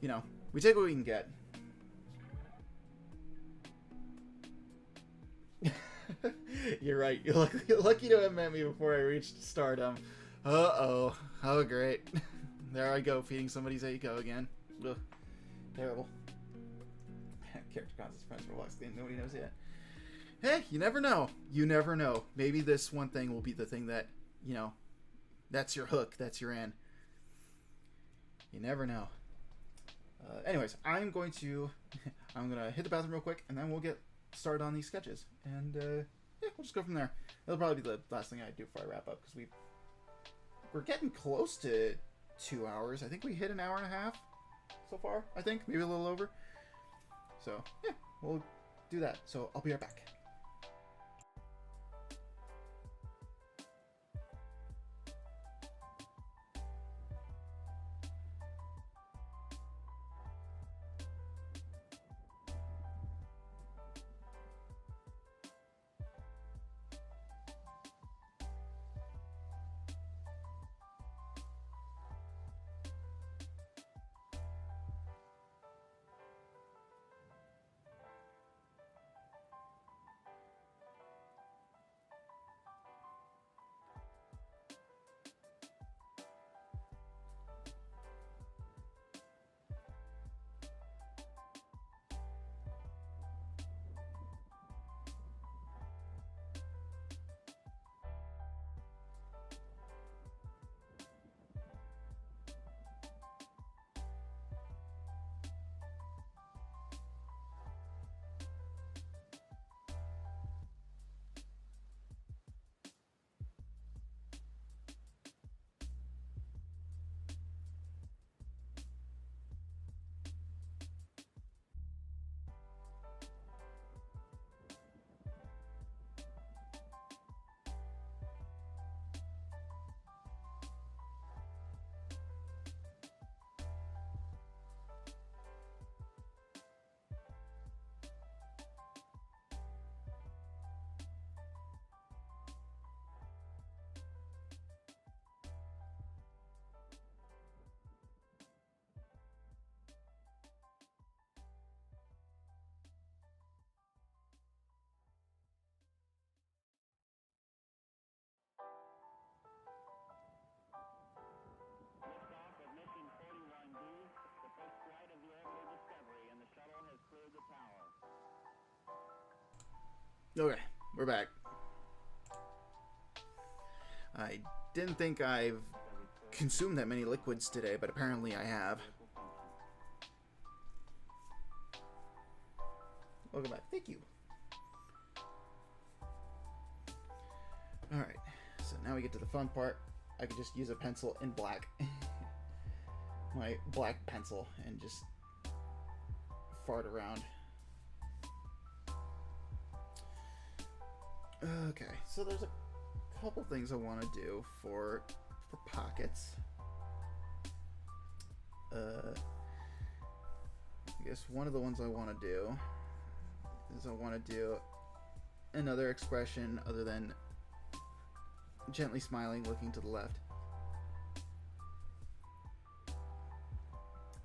you know, we take what we can get. You're right. You're lucky to have met me before I reached stardom. Uh-oh. Oh, great. There I go, feeding somebody's ego again. Ugh. Terrible. Character concepts, friends for Lux, nobody knows yet. Hey, you never know. You never know. Maybe this one thing will be the thing that, you know, that's your hook, that's your in. You never know. Anyways, I'm gonna hit the bathroom real quick, and then we'll get started on these sketches. And, yeah, we'll just go from there. It'll probably be the last thing I do before I wrap up, because we're getting close to 2 hours. I think we hit an hour and a half so far, I think. Maybe a little over. So, yeah, we'll do that. So, I'll be right back. Okay, we're back. I didn't think I've consumed that many liquids today, but apparently I have. Welcome back. Thank you. Alright, so now we get to the fun part. I could just use a pencil in black. My black pencil and just fart around. Okay, so there's a couple things I want to do for pockets. I guess one of the ones I want to do is I want to do another expression other than gently smiling, looking to the left.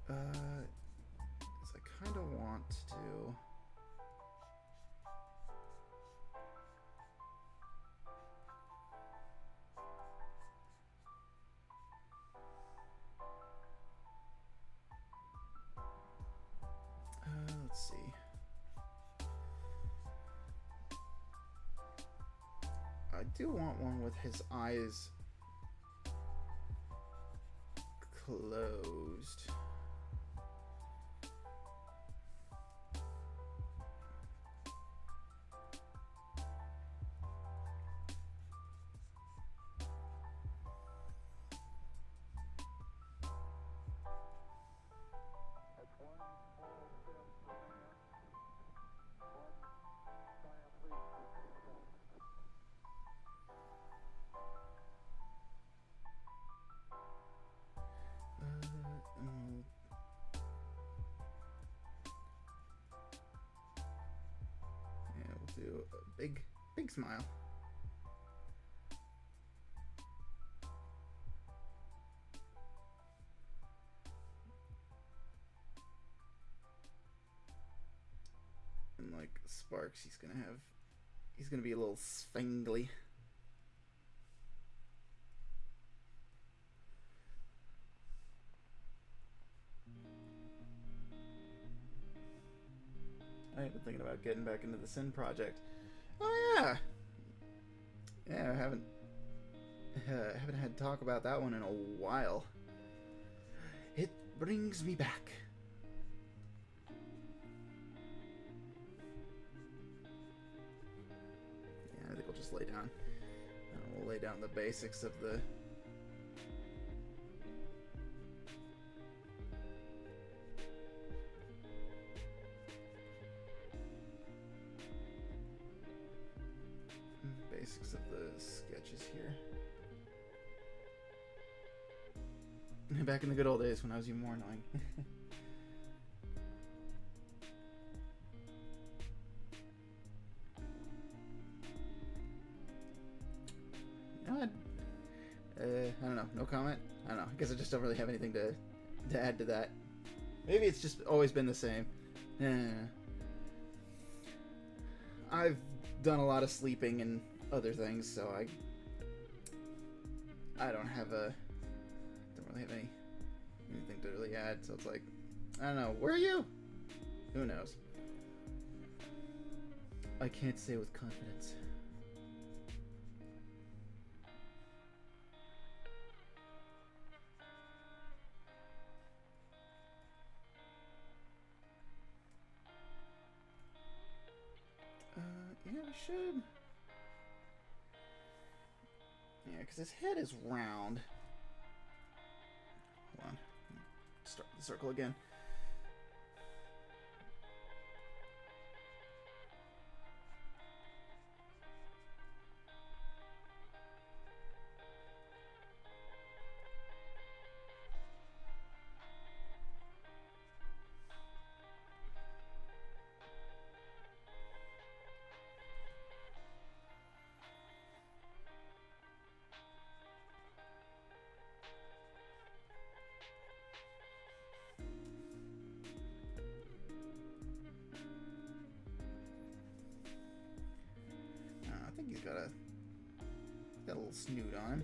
So I kind of want to. Let's see. I do want one with his eyes closed. Do a big smile. And like Sparks, he's gonna be a little spangly. I've been thinking about getting back into the Sin Project. Oh yeah, I haven't had to talk about that one in a while. It brings me back. Yeah, I think we'll just lay down. We'll lay down the basics of the. Basics of the sketches here. Back in the good old days when I was even more annoying. You know what? I don't know. No comment? I don't know. I guess I just don't really have anything to add to that. Maybe it's just always been the same. I've done a lot of sleeping and other things, so I don't really have anything to really add. So it's like, I don't know. Where are you? Who knows? I can't say with confidence. Yeah, we should. Yeah, because his head is round. Hold on. Start the circle again. I think he's got a little snoot on him.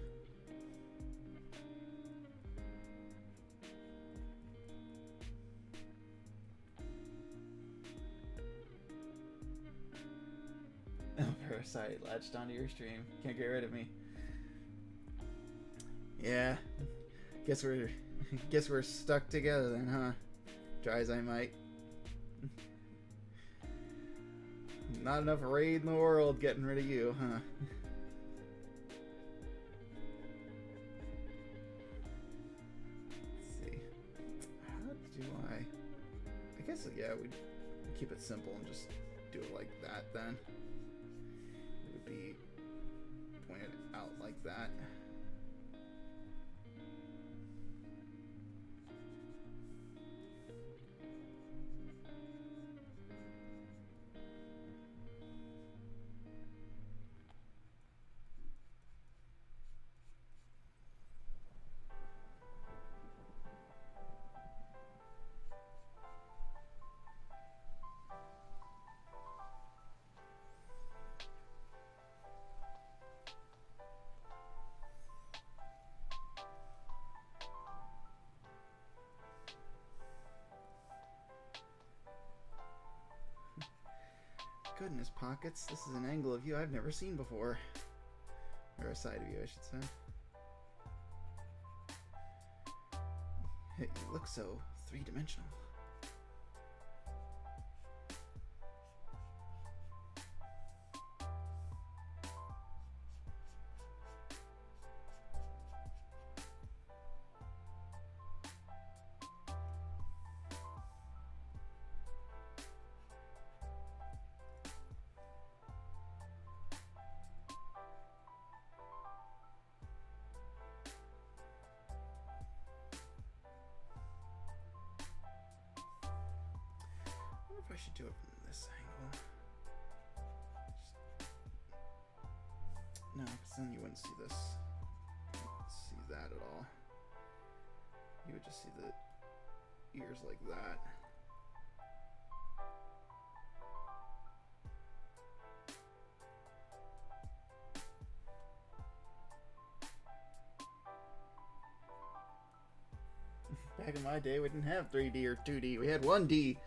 parasite latched onto your stream. Can't get rid of me. Yeah. Guess we're stuck together then, huh? Try as I might. Not enough raid in the world getting rid of you, huh? Let's see. How do I guess, yeah, we'd keep it simple and just do it like that then. It would be pointed out like that. Goodness, Pockets, this is an angle of you I've never seen before. Or a side of you, I should say. You look so three-dimensional. I should do it from this angle. No, because then you wouldn't see this. You wouldn't see that at all. You would just see the ears like that. Back in my day, we didn't have 3D or 2D. We had 1D.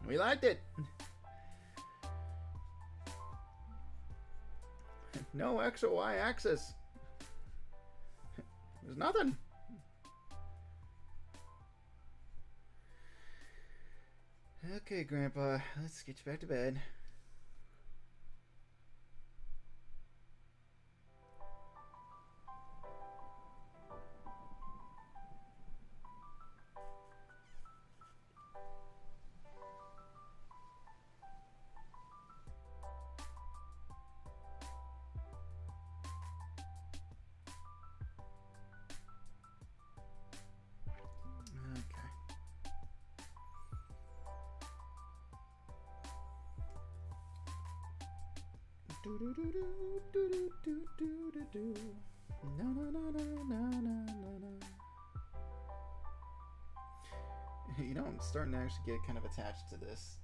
We liked it. No X or Y axis. There's nothing. Okay, Grandpa, let's get you back to bed. You know, I'm starting to actually get kind of attached to this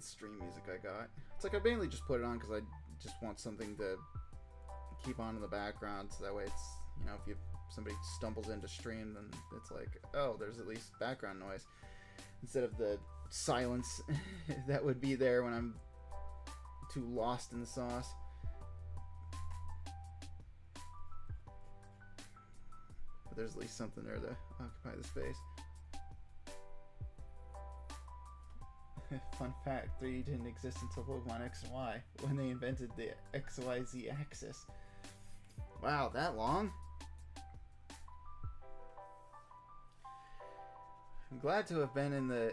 stream music I got. It's like I mainly just put it on because I just want something to keep on in the background, so that way it's, you know, if somebody stumbles into stream, then it's like, oh, there's at least background noise instead of the silence that would be there when I'm too lost in the sauce. But there's at least something there to occupy the space. Fun fact, 3D didn't exist until Pokemon X and Y, when they invented the XYZ axis. Wow, that long? I'm glad to have been in the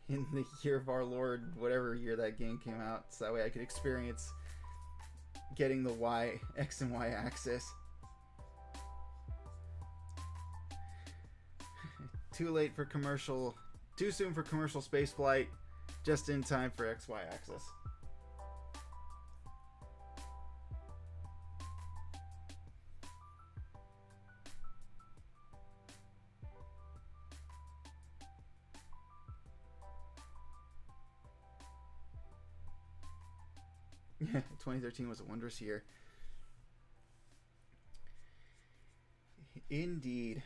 in the year of our Lord, whatever year that game came out, so that way I could experience getting the X and Y axis. Too late for commercial, too soon for commercial spaceflight, just in time for XY axis. Yeah, 2013 was a wondrous year. Indeed.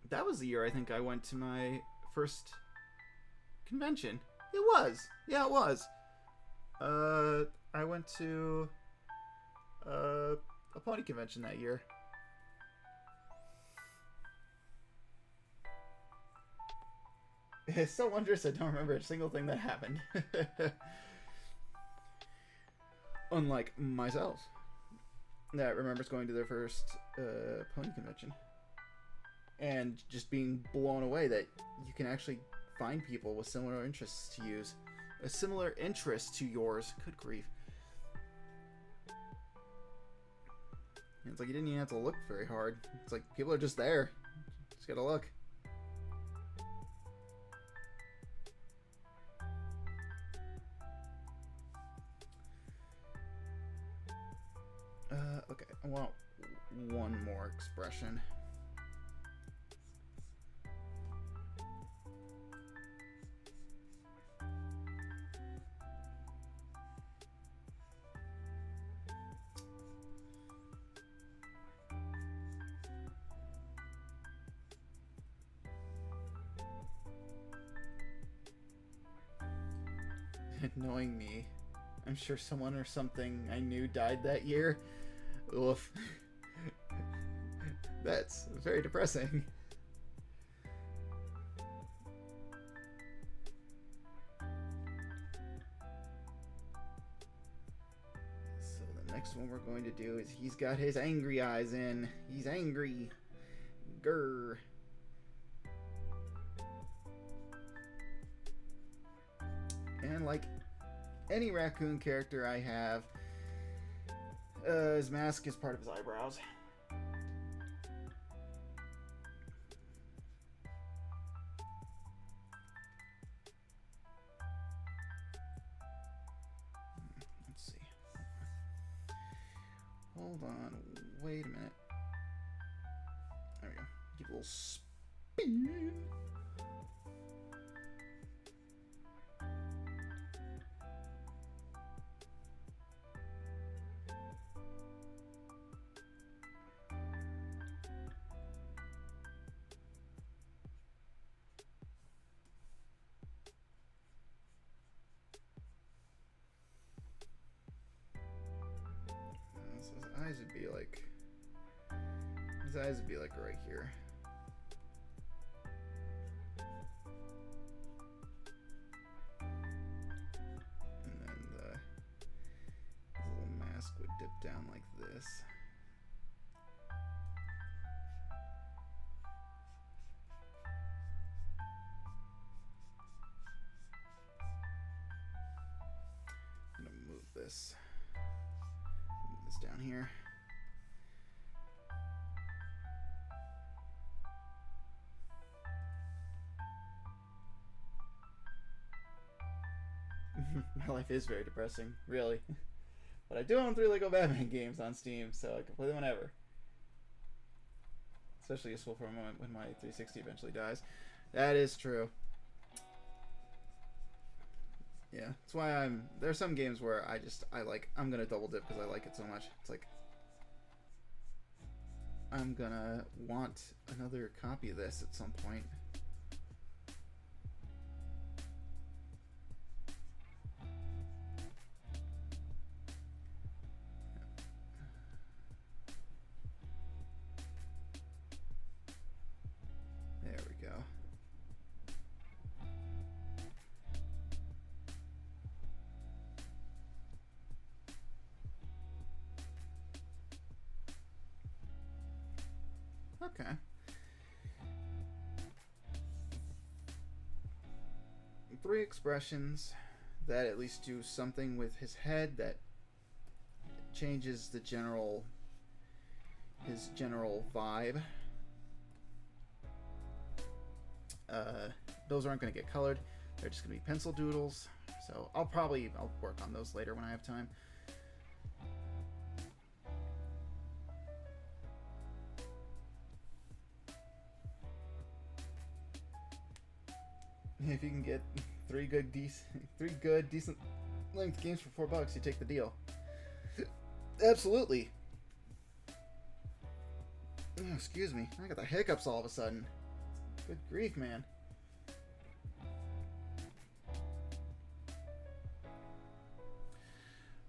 That was the year I think I went to my first convention. It was. Yeah, it was. I went to a pony convention that year. It's so wondrous I don't remember a single thing that happened. Unlike myself, that remembers going to their first pony convention and just being blown away that you can actually find people with similar interests to use. A similar interest to yours. Good grief. And it's like you didn't even have to look very hard. It's like people are just there. Just gotta look. Okay, I want one more expression. Knowing me, I'm sure someone or something I knew died that year. Oof. That's very depressing. So the next one we're going to do is he's got his angry eyes in. He's angry. Grr. And like any raccoon character I have, his mask is part of his eyebrows. Let's see. Hold on. Wait a minute. There we go. Give a little spin. His eyes would be like right here. And then his little mask would dip down like this. I'm gonna move this down here. My life is very depressing, really. But I do own 3 Lego Batman games on Steam, so I can play them whenever. Especially useful for a moment when my 360 eventually dies. That is true. Yeah, that's why there are some games where I'm gonna double dip because I like it so much. It's like, I'm gonna want another copy of this at some point. There we go. Okay. Three expressions that at least do something with his head that changes his general vibe. Those aren't going to get colored. They're just going to be pencil doodles. So I'll work on those later when I have time. If you can get three good decent length games for $4, you take the deal. Absolutely. Oh, excuse me, I got the hiccups all of a sudden. Good grief, man.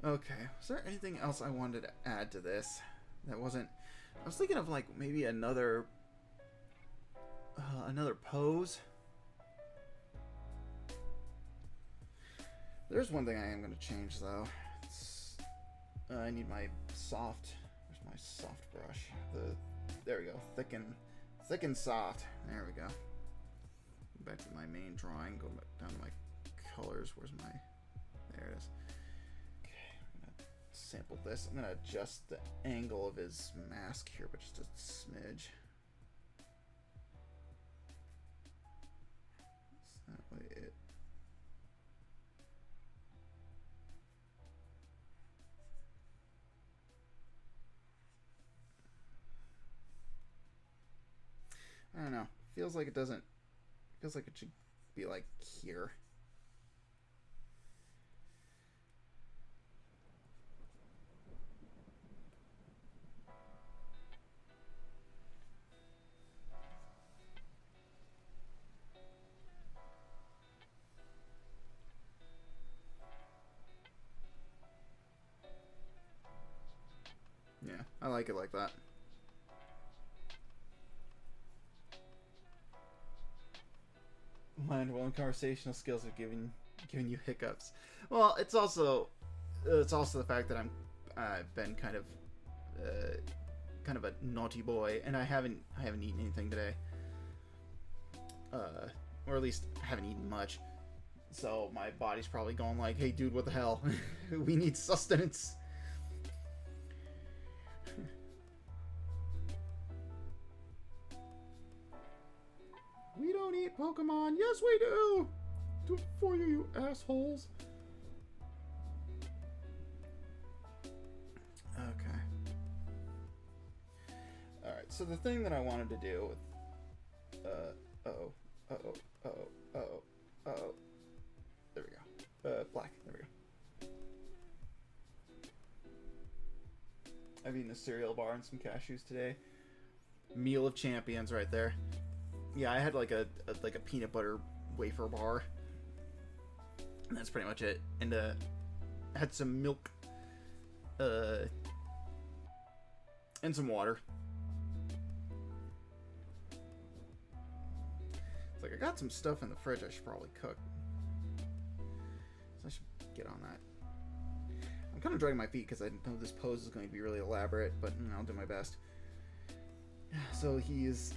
Okay, was there anything else I wanted to add to this that wasn't? I was thinking of like maybe another pose. There's one thing I am going to change though. I need my soft. Where's my soft brush? There we go. Thick and soft. There we go. Back to my main drawing. Go back down to my colors. Where's my? There it is. Okay, I'm gonna sample this. I'm gonna adjust the angle of his mask here, but just a smidge. So that way it. I don't know. Feels like it doesn't. Feels like it should be like here. Yeah, I like it like that. Mind-blowing conversational skills have giving you hiccups. Well, it's also the fact that I've been kind of a naughty boy, and I haven't eaten anything today, or at least I haven't eaten much. So my body's probably going like, "Hey, dude, what the hell? We need sustenance." We don't eat Pokemon. Yes, we do. Do it for you, you assholes. Okay. All right. So the thing that I wanted to do with, there we go. Black. There we go. I've eaten a cereal bar and some cashews today. Meal of champions right there. Yeah, I had like a peanut butter wafer bar. And that's pretty much it. And had some milk and some water. It's like I got some stuff in the fridge I should probably cook. So I should get on that. I'm kind of dragging my feet because I know this pose is going to be really elaborate, but I'll do my best. So he's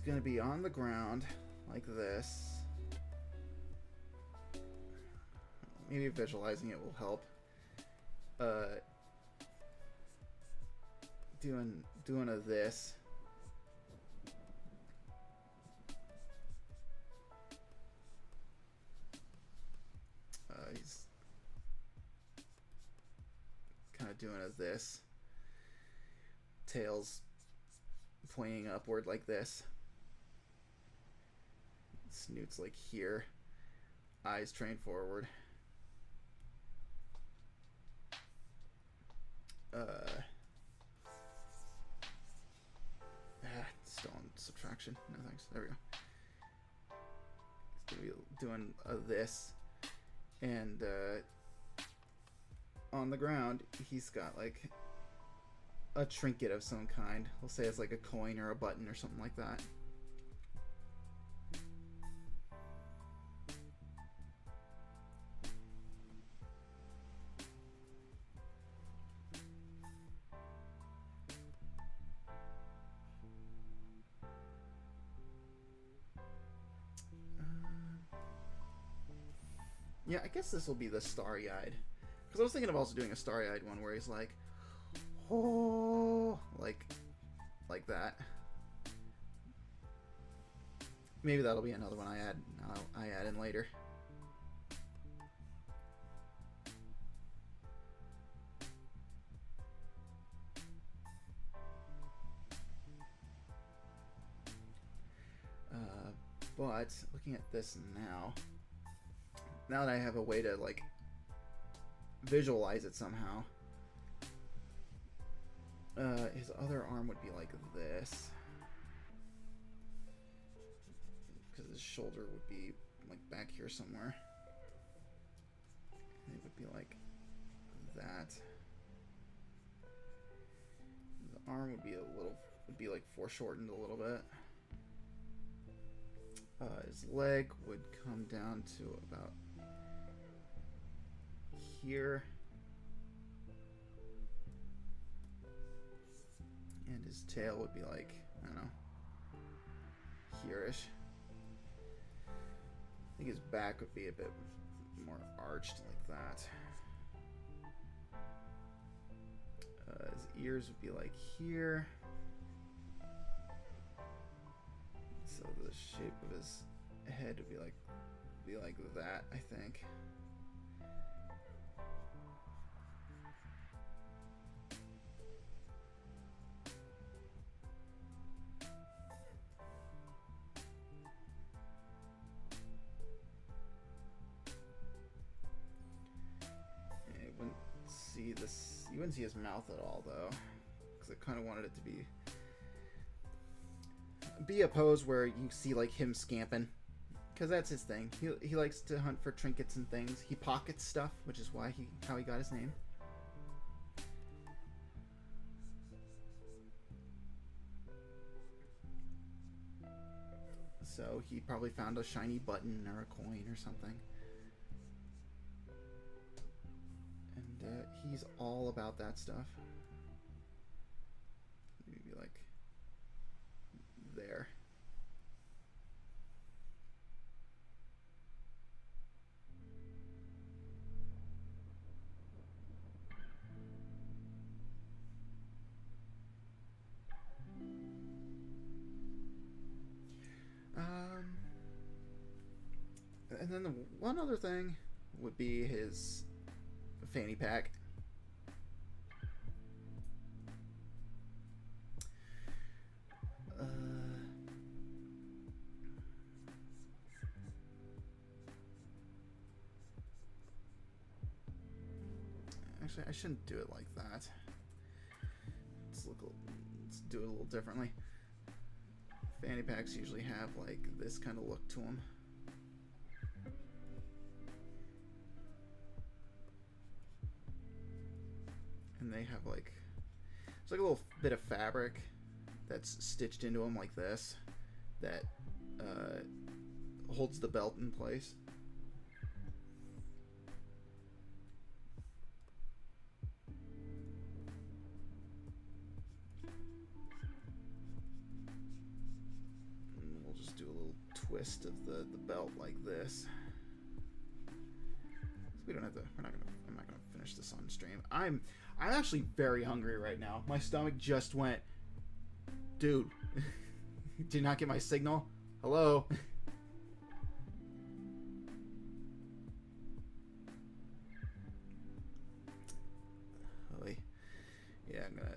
going to be on the ground like this. Maybe visualizing it will help. Doing a this. He's kind of doing a this. Tails pointing upward like this. Snoot's like here. Eyes trained forward. Still on subtraction. No thanks. There we go. He's gonna be doing this. And on the ground, he's got like a trinket of some kind. We'll say it's like a coin or a button or something like that. Yeah, I guess this will be the starry-eyed. Because I was thinking of also doing a starry-eyed one where he's like, oh, like that. Maybe that'll be another one I add in later. But looking at this now that I have a way to like visualize it somehow, his other arm would be like this, because his shoulder would be like back here somewhere. It would be like that. The arm would be like foreshortened a little bit. His leg would come down to about here. And his tail would be like, I don't know, here-ish. I think his back would be a bit more arched like that. His ears would be like here. So the shape of his head would be like that, I think. You wouldn't see his mouth at all, though, because I kind of wanted it to be a pose where you see like him scamping, because that's his thing. He likes to hunt for trinkets and things. He pockets stuff, which is how he got his name. So he probably found a shiny button or a coin or something. He's all about that stuff. Maybe like there. And then the one other thing would be his fanny pack. Actually, I shouldn't do it like that. Let's do it a little differently. Fanny packs usually have like this kind of look to them. And they have like, it's like a little bit of fabric that's stitched into them like this that holds the belt in place. And we'll just do a little twist of the belt like this. We don't have to. I'm not gonna finish this on stream. I'm actually very hungry right now. My stomach just went, dude. Did you not get my signal? Hello. Holy. Yeah, I'm gonna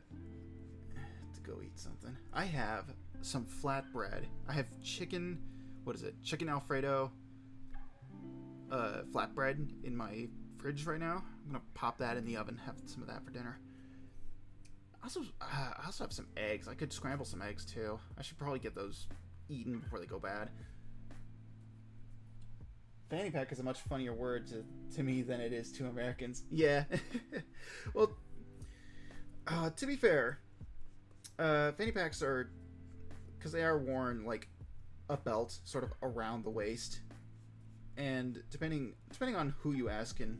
have to go eat something. I have some flatbread. I have chicken. What is it? Chicken Alfredo. Flatbread in my fridge right now. I'm gonna pop that in the oven, have some of that for dinner. I also have some eggs. I could scramble some eggs too. I should probably get those eaten before they go bad. Fanny pack is a much funnier word to me than it is to Americans. Yeah. Well, to be fair, fanny packs are, because they are worn like a belt sort of around the waist. And depending on who you ask, and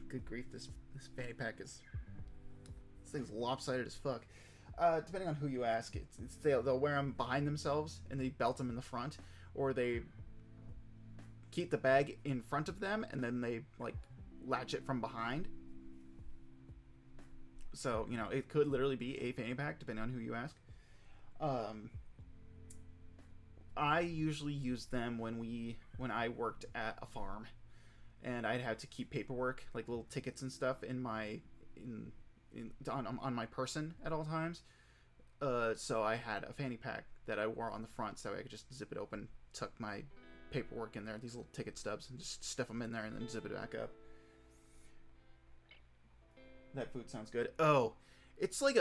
good grief, this fanny pack this thing's lopsided as fuck. Depending on who you ask, they'll wear them behind themselves and they belt them in the front, or they keep the bag in front of them and then they like latch it from behind. So it could literally be a fanny pack depending on who you ask. I usually used them when I worked at a farm, and I'd have to keep paperwork, like little tickets and stuff, on my person at all times. So I had a fanny pack that I wore on the front, so I could just zip it open, tuck my paperwork in there, these little ticket stubs, and just stuff them in there, and then zip it back up. That food sounds good. Oh, it's like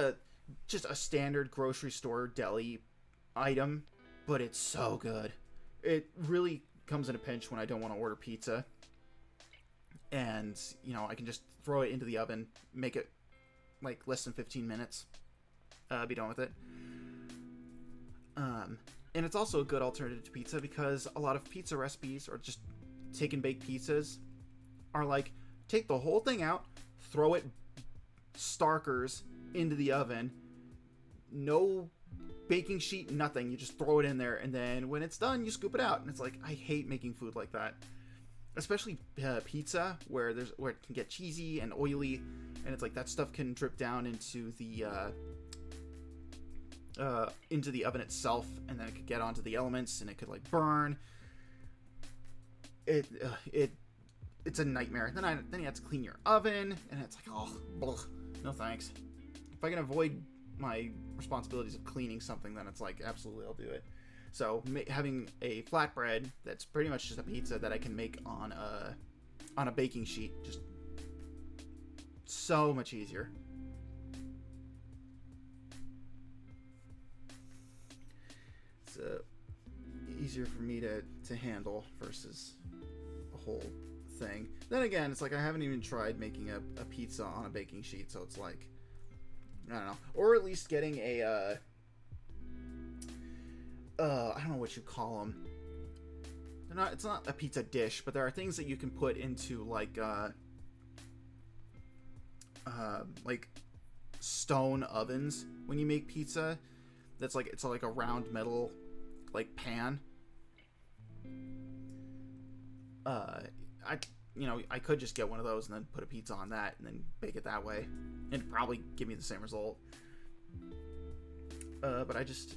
just a standard grocery store deli item. But it's so good. It really comes in a pinch when I don't want to order pizza. and I can just throw it into the oven, make it like less than 15 minutes, be done with it. And it's also a good alternative to pizza because a lot of pizza recipes or just take and bake pizzas are like, take the whole thing out, throw it starkers into the oven, no baking sheet, nothing. You just throw it in there, and then when it's done, you scoop it out. And it's like, I hate making food like that, especially pizza, where it can get cheesy and oily, and it's like that stuff can drip down into the oven itself, and then it could get onto the elements, and it could like burn. It's a nightmare. Then you have to clean your oven, and it's like, oh, ugh, no thanks. If I can avoid my responsibilities of cleaning something, then it's like, absolutely, I'll do it. So having a flatbread that's pretty much just a pizza that I can make on a baking sheet, just so much easier. It's easier for me to handle versus a whole thing. Then again, it's like I haven't even tried making a pizza on a baking sheet, so it's like, I don't know. Or at least getting a I don't know what you call them. It's not a pizza dish, but there are things that you can put into like stone ovens when you make pizza. That's like, it's like a round metal like pan. I could just get one of those and then put a pizza on that and then bake it that way, and it'd probably give me the same result. But I just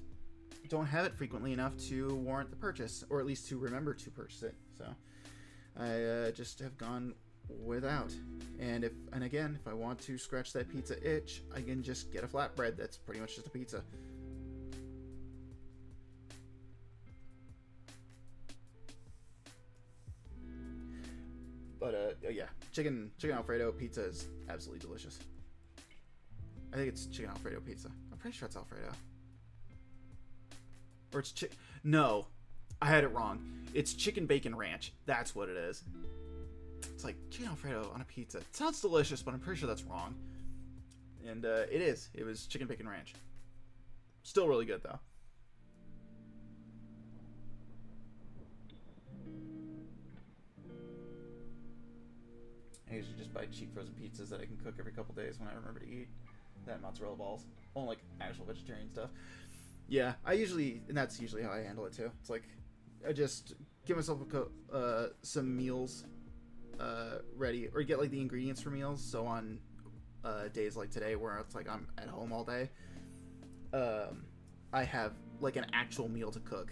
don't have it frequently enough to warrant the purchase, or at least to remember to purchase it. So I just have gone without. And if I want to scratch that pizza itch, I can just get a flatbread that's pretty much just a pizza. But yeah, chicken Alfredo pizza is absolutely delicious. I think it's chicken Alfredo pizza. I'm pretty sure it's Alfredo. Or it's no, I had it wrong. It's chicken bacon ranch. That's what it is. It's like chicken Alfredo on a pizza. It sounds delicious, but I'm pretty sure that's wrong. And it is. It was chicken bacon ranch. Still really good though. I usually just buy cheap frozen pizzas that I can cook every couple days when I remember to eat. That mozzarella balls. Only like actual vegetarian stuff. Yeah, and that's usually how I handle it too. It's like, I just give myself some meals ready, or get like the ingredients for meals. So on days like today where it's like I'm at home all day, I have like an actual meal to cook.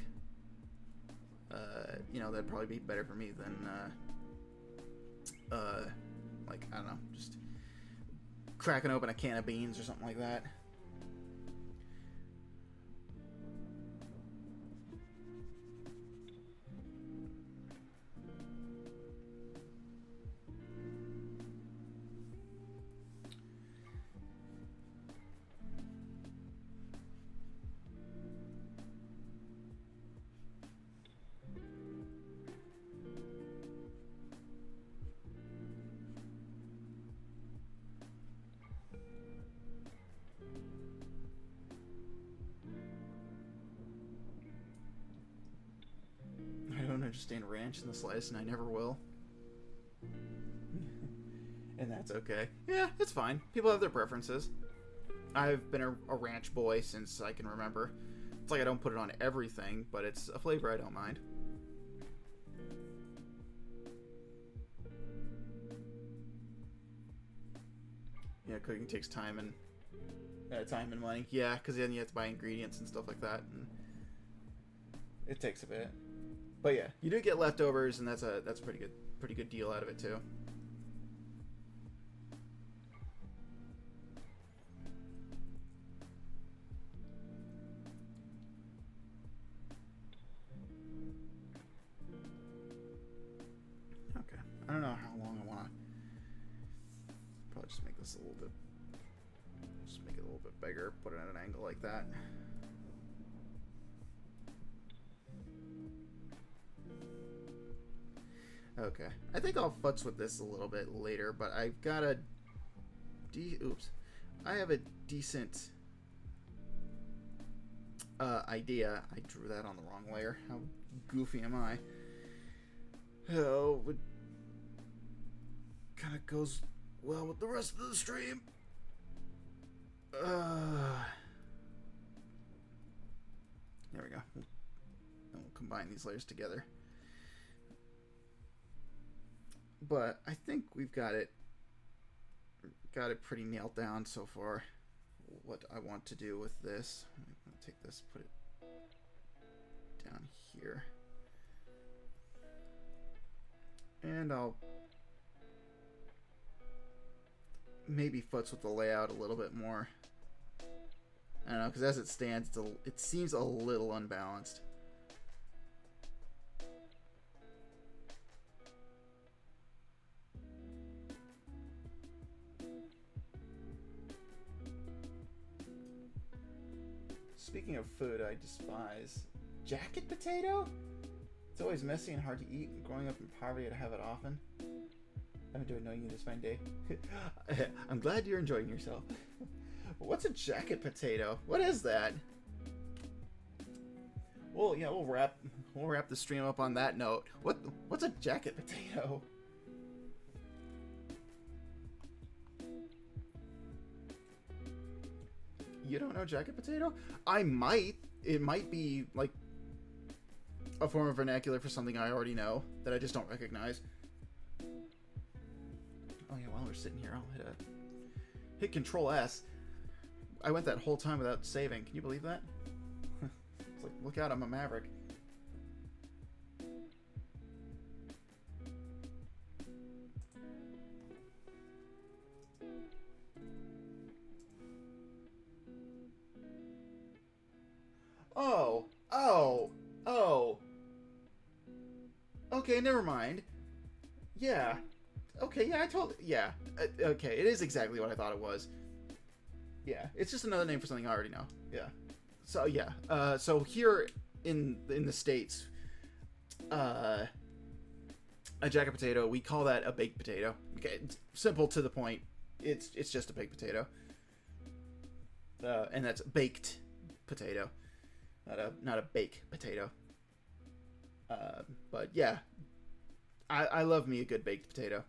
That'd probably be better for me than like, I don't know, just cracking open a can of beans or something like that. Understand ranch in the slice, and I never will. And that's okay. Yeah, it's fine. People have their preferences. I've been a ranch boy since I can remember. It's like I don't put it on everything, but it's a flavor I don't mind. Yeah, cooking takes time and money. Yeah, because then you have to buy ingredients and stuff like that, and it takes a bit. But yeah, you do get leftovers, and that's a pretty good deal out of it too. Okay, I don't know how long I want to. Probably just make this a little bit. Just make it a little bit bigger. Put it at an angle like that. Okay. I think I'll futz with this a little bit later, but I've got a... Oops. I have a decent idea. I drew that on the wrong layer. How goofy am I? Oh, it kind of goes well with the rest of the stream. There we go. And we'll combine these layers together. But I think we've got it pretty nailed down so far. What I want to do with this. I'm going to take this, put it down here. And I'll maybe futz with the layout a little bit more. I don't know, because as it stands, it seems a little unbalanced. Speaking of food I despise, jacket potato? It's always messy and hard to eat, and growing up in poverty I'd have it often. I've enjoyed knowing you this fine day. I'm glad you're enjoying yourself. What's a jacket potato? What is that? Well, yeah, we'll wrap the stream up on that note. What's a jacket potato? You don't know jacket potato? I might. It might be like a form of vernacular for something I already know that I just don't recognize. Oh yeah, while we're sitting here, I'll hit Control S. I went that whole time without saving. Can you believe that? It's like, look out, I'm a maverick. Oh. Okay, never mind. Yeah. Okay, yeah, yeah. Okay, it is exactly what I thought it was. Yeah, it's just another name for something I already know. Yeah. So, yeah. So here in the States, a jacket potato, we call that a baked potato. Okay, it's simple to the point. It's just a baked potato. And that's baked potato. Not a baked potato. But yeah, I love me a good baked potato.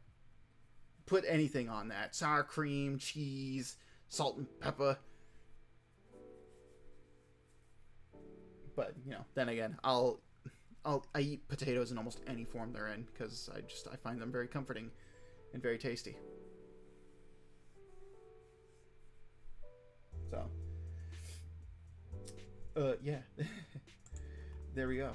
Put anything on that: sour cream, cheese, salt and pepper. But you know, then again, I eat potatoes in almost any form they're in because I find them very comforting and very tasty. So, yeah, there we go.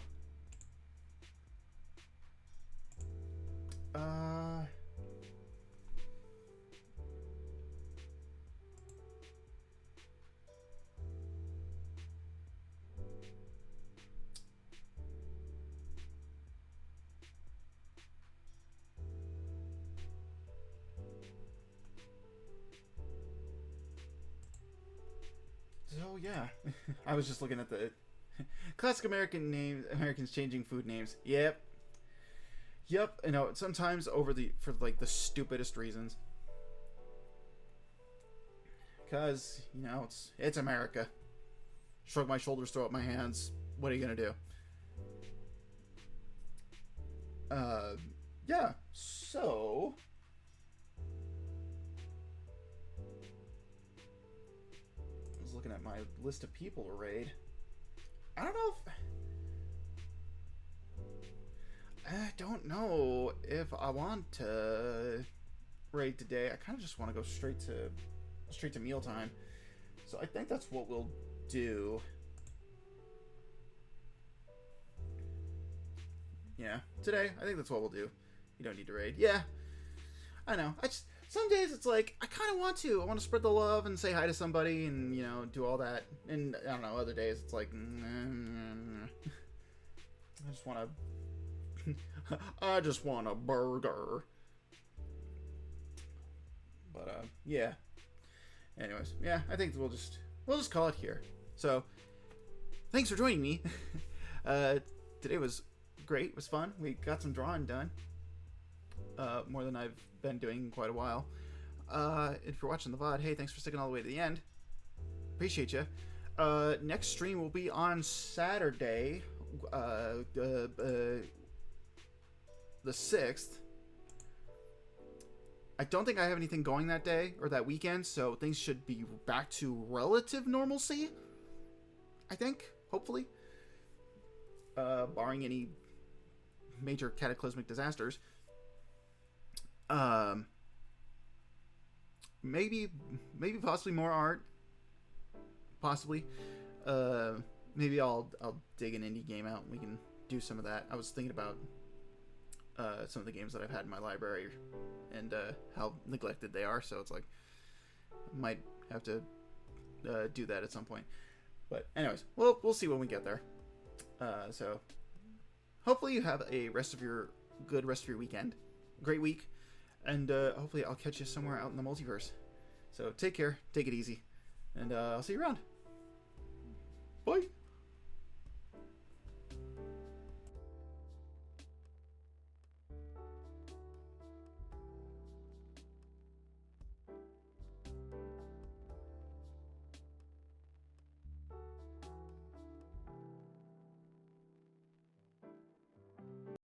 So yeah, I was just looking at the classic Americans changing food names. Yep. You know, sometimes for like the stupidest reasons. Cause you know it's America. Shrug my shoulders, throw up my hands. What are you gonna do? Yeah. So. Looking at my list of people to raid. I don't know if I want to raid today. I kind of just want to go straight to mealtime. So I think that's what we'll do. Yeah, today I think that's what we'll do. You don't need to raid. Yeah, I know. Some days it's like, I kind of want to. I want to spread the love and say hi to somebody and, you know, do all that. And, I don't know, other days it's like, I just want a burger. But, yeah. Anyways, yeah, I think we'll just call it here. So, thanks for joining me. Today was great. It was fun. We got some drawing done. more than I've been doing in quite a while. If you're watching the VOD, hey, thanks for sticking all the way to the end. Appreciate you. Next stream will be on Saturday, the 6th. I don't think I have anything going that day or that weekend, so things should be back to relative normalcy. I think, hopefully, barring any major cataclysmic disasters. Maybe possibly more art. Possibly. Maybe I'll dig an indie game out and we can do some of that. I was thinking about some of the games that I've had in my library and how neglected they are, so it's like I might have to do that at some point. But anyways, we'll see when we get there. So hopefully you have a good rest of your weekend. Great week. And hopefully I'll catch you somewhere out in the multiverse. So take care, take it easy, and I'll see you around. Bye.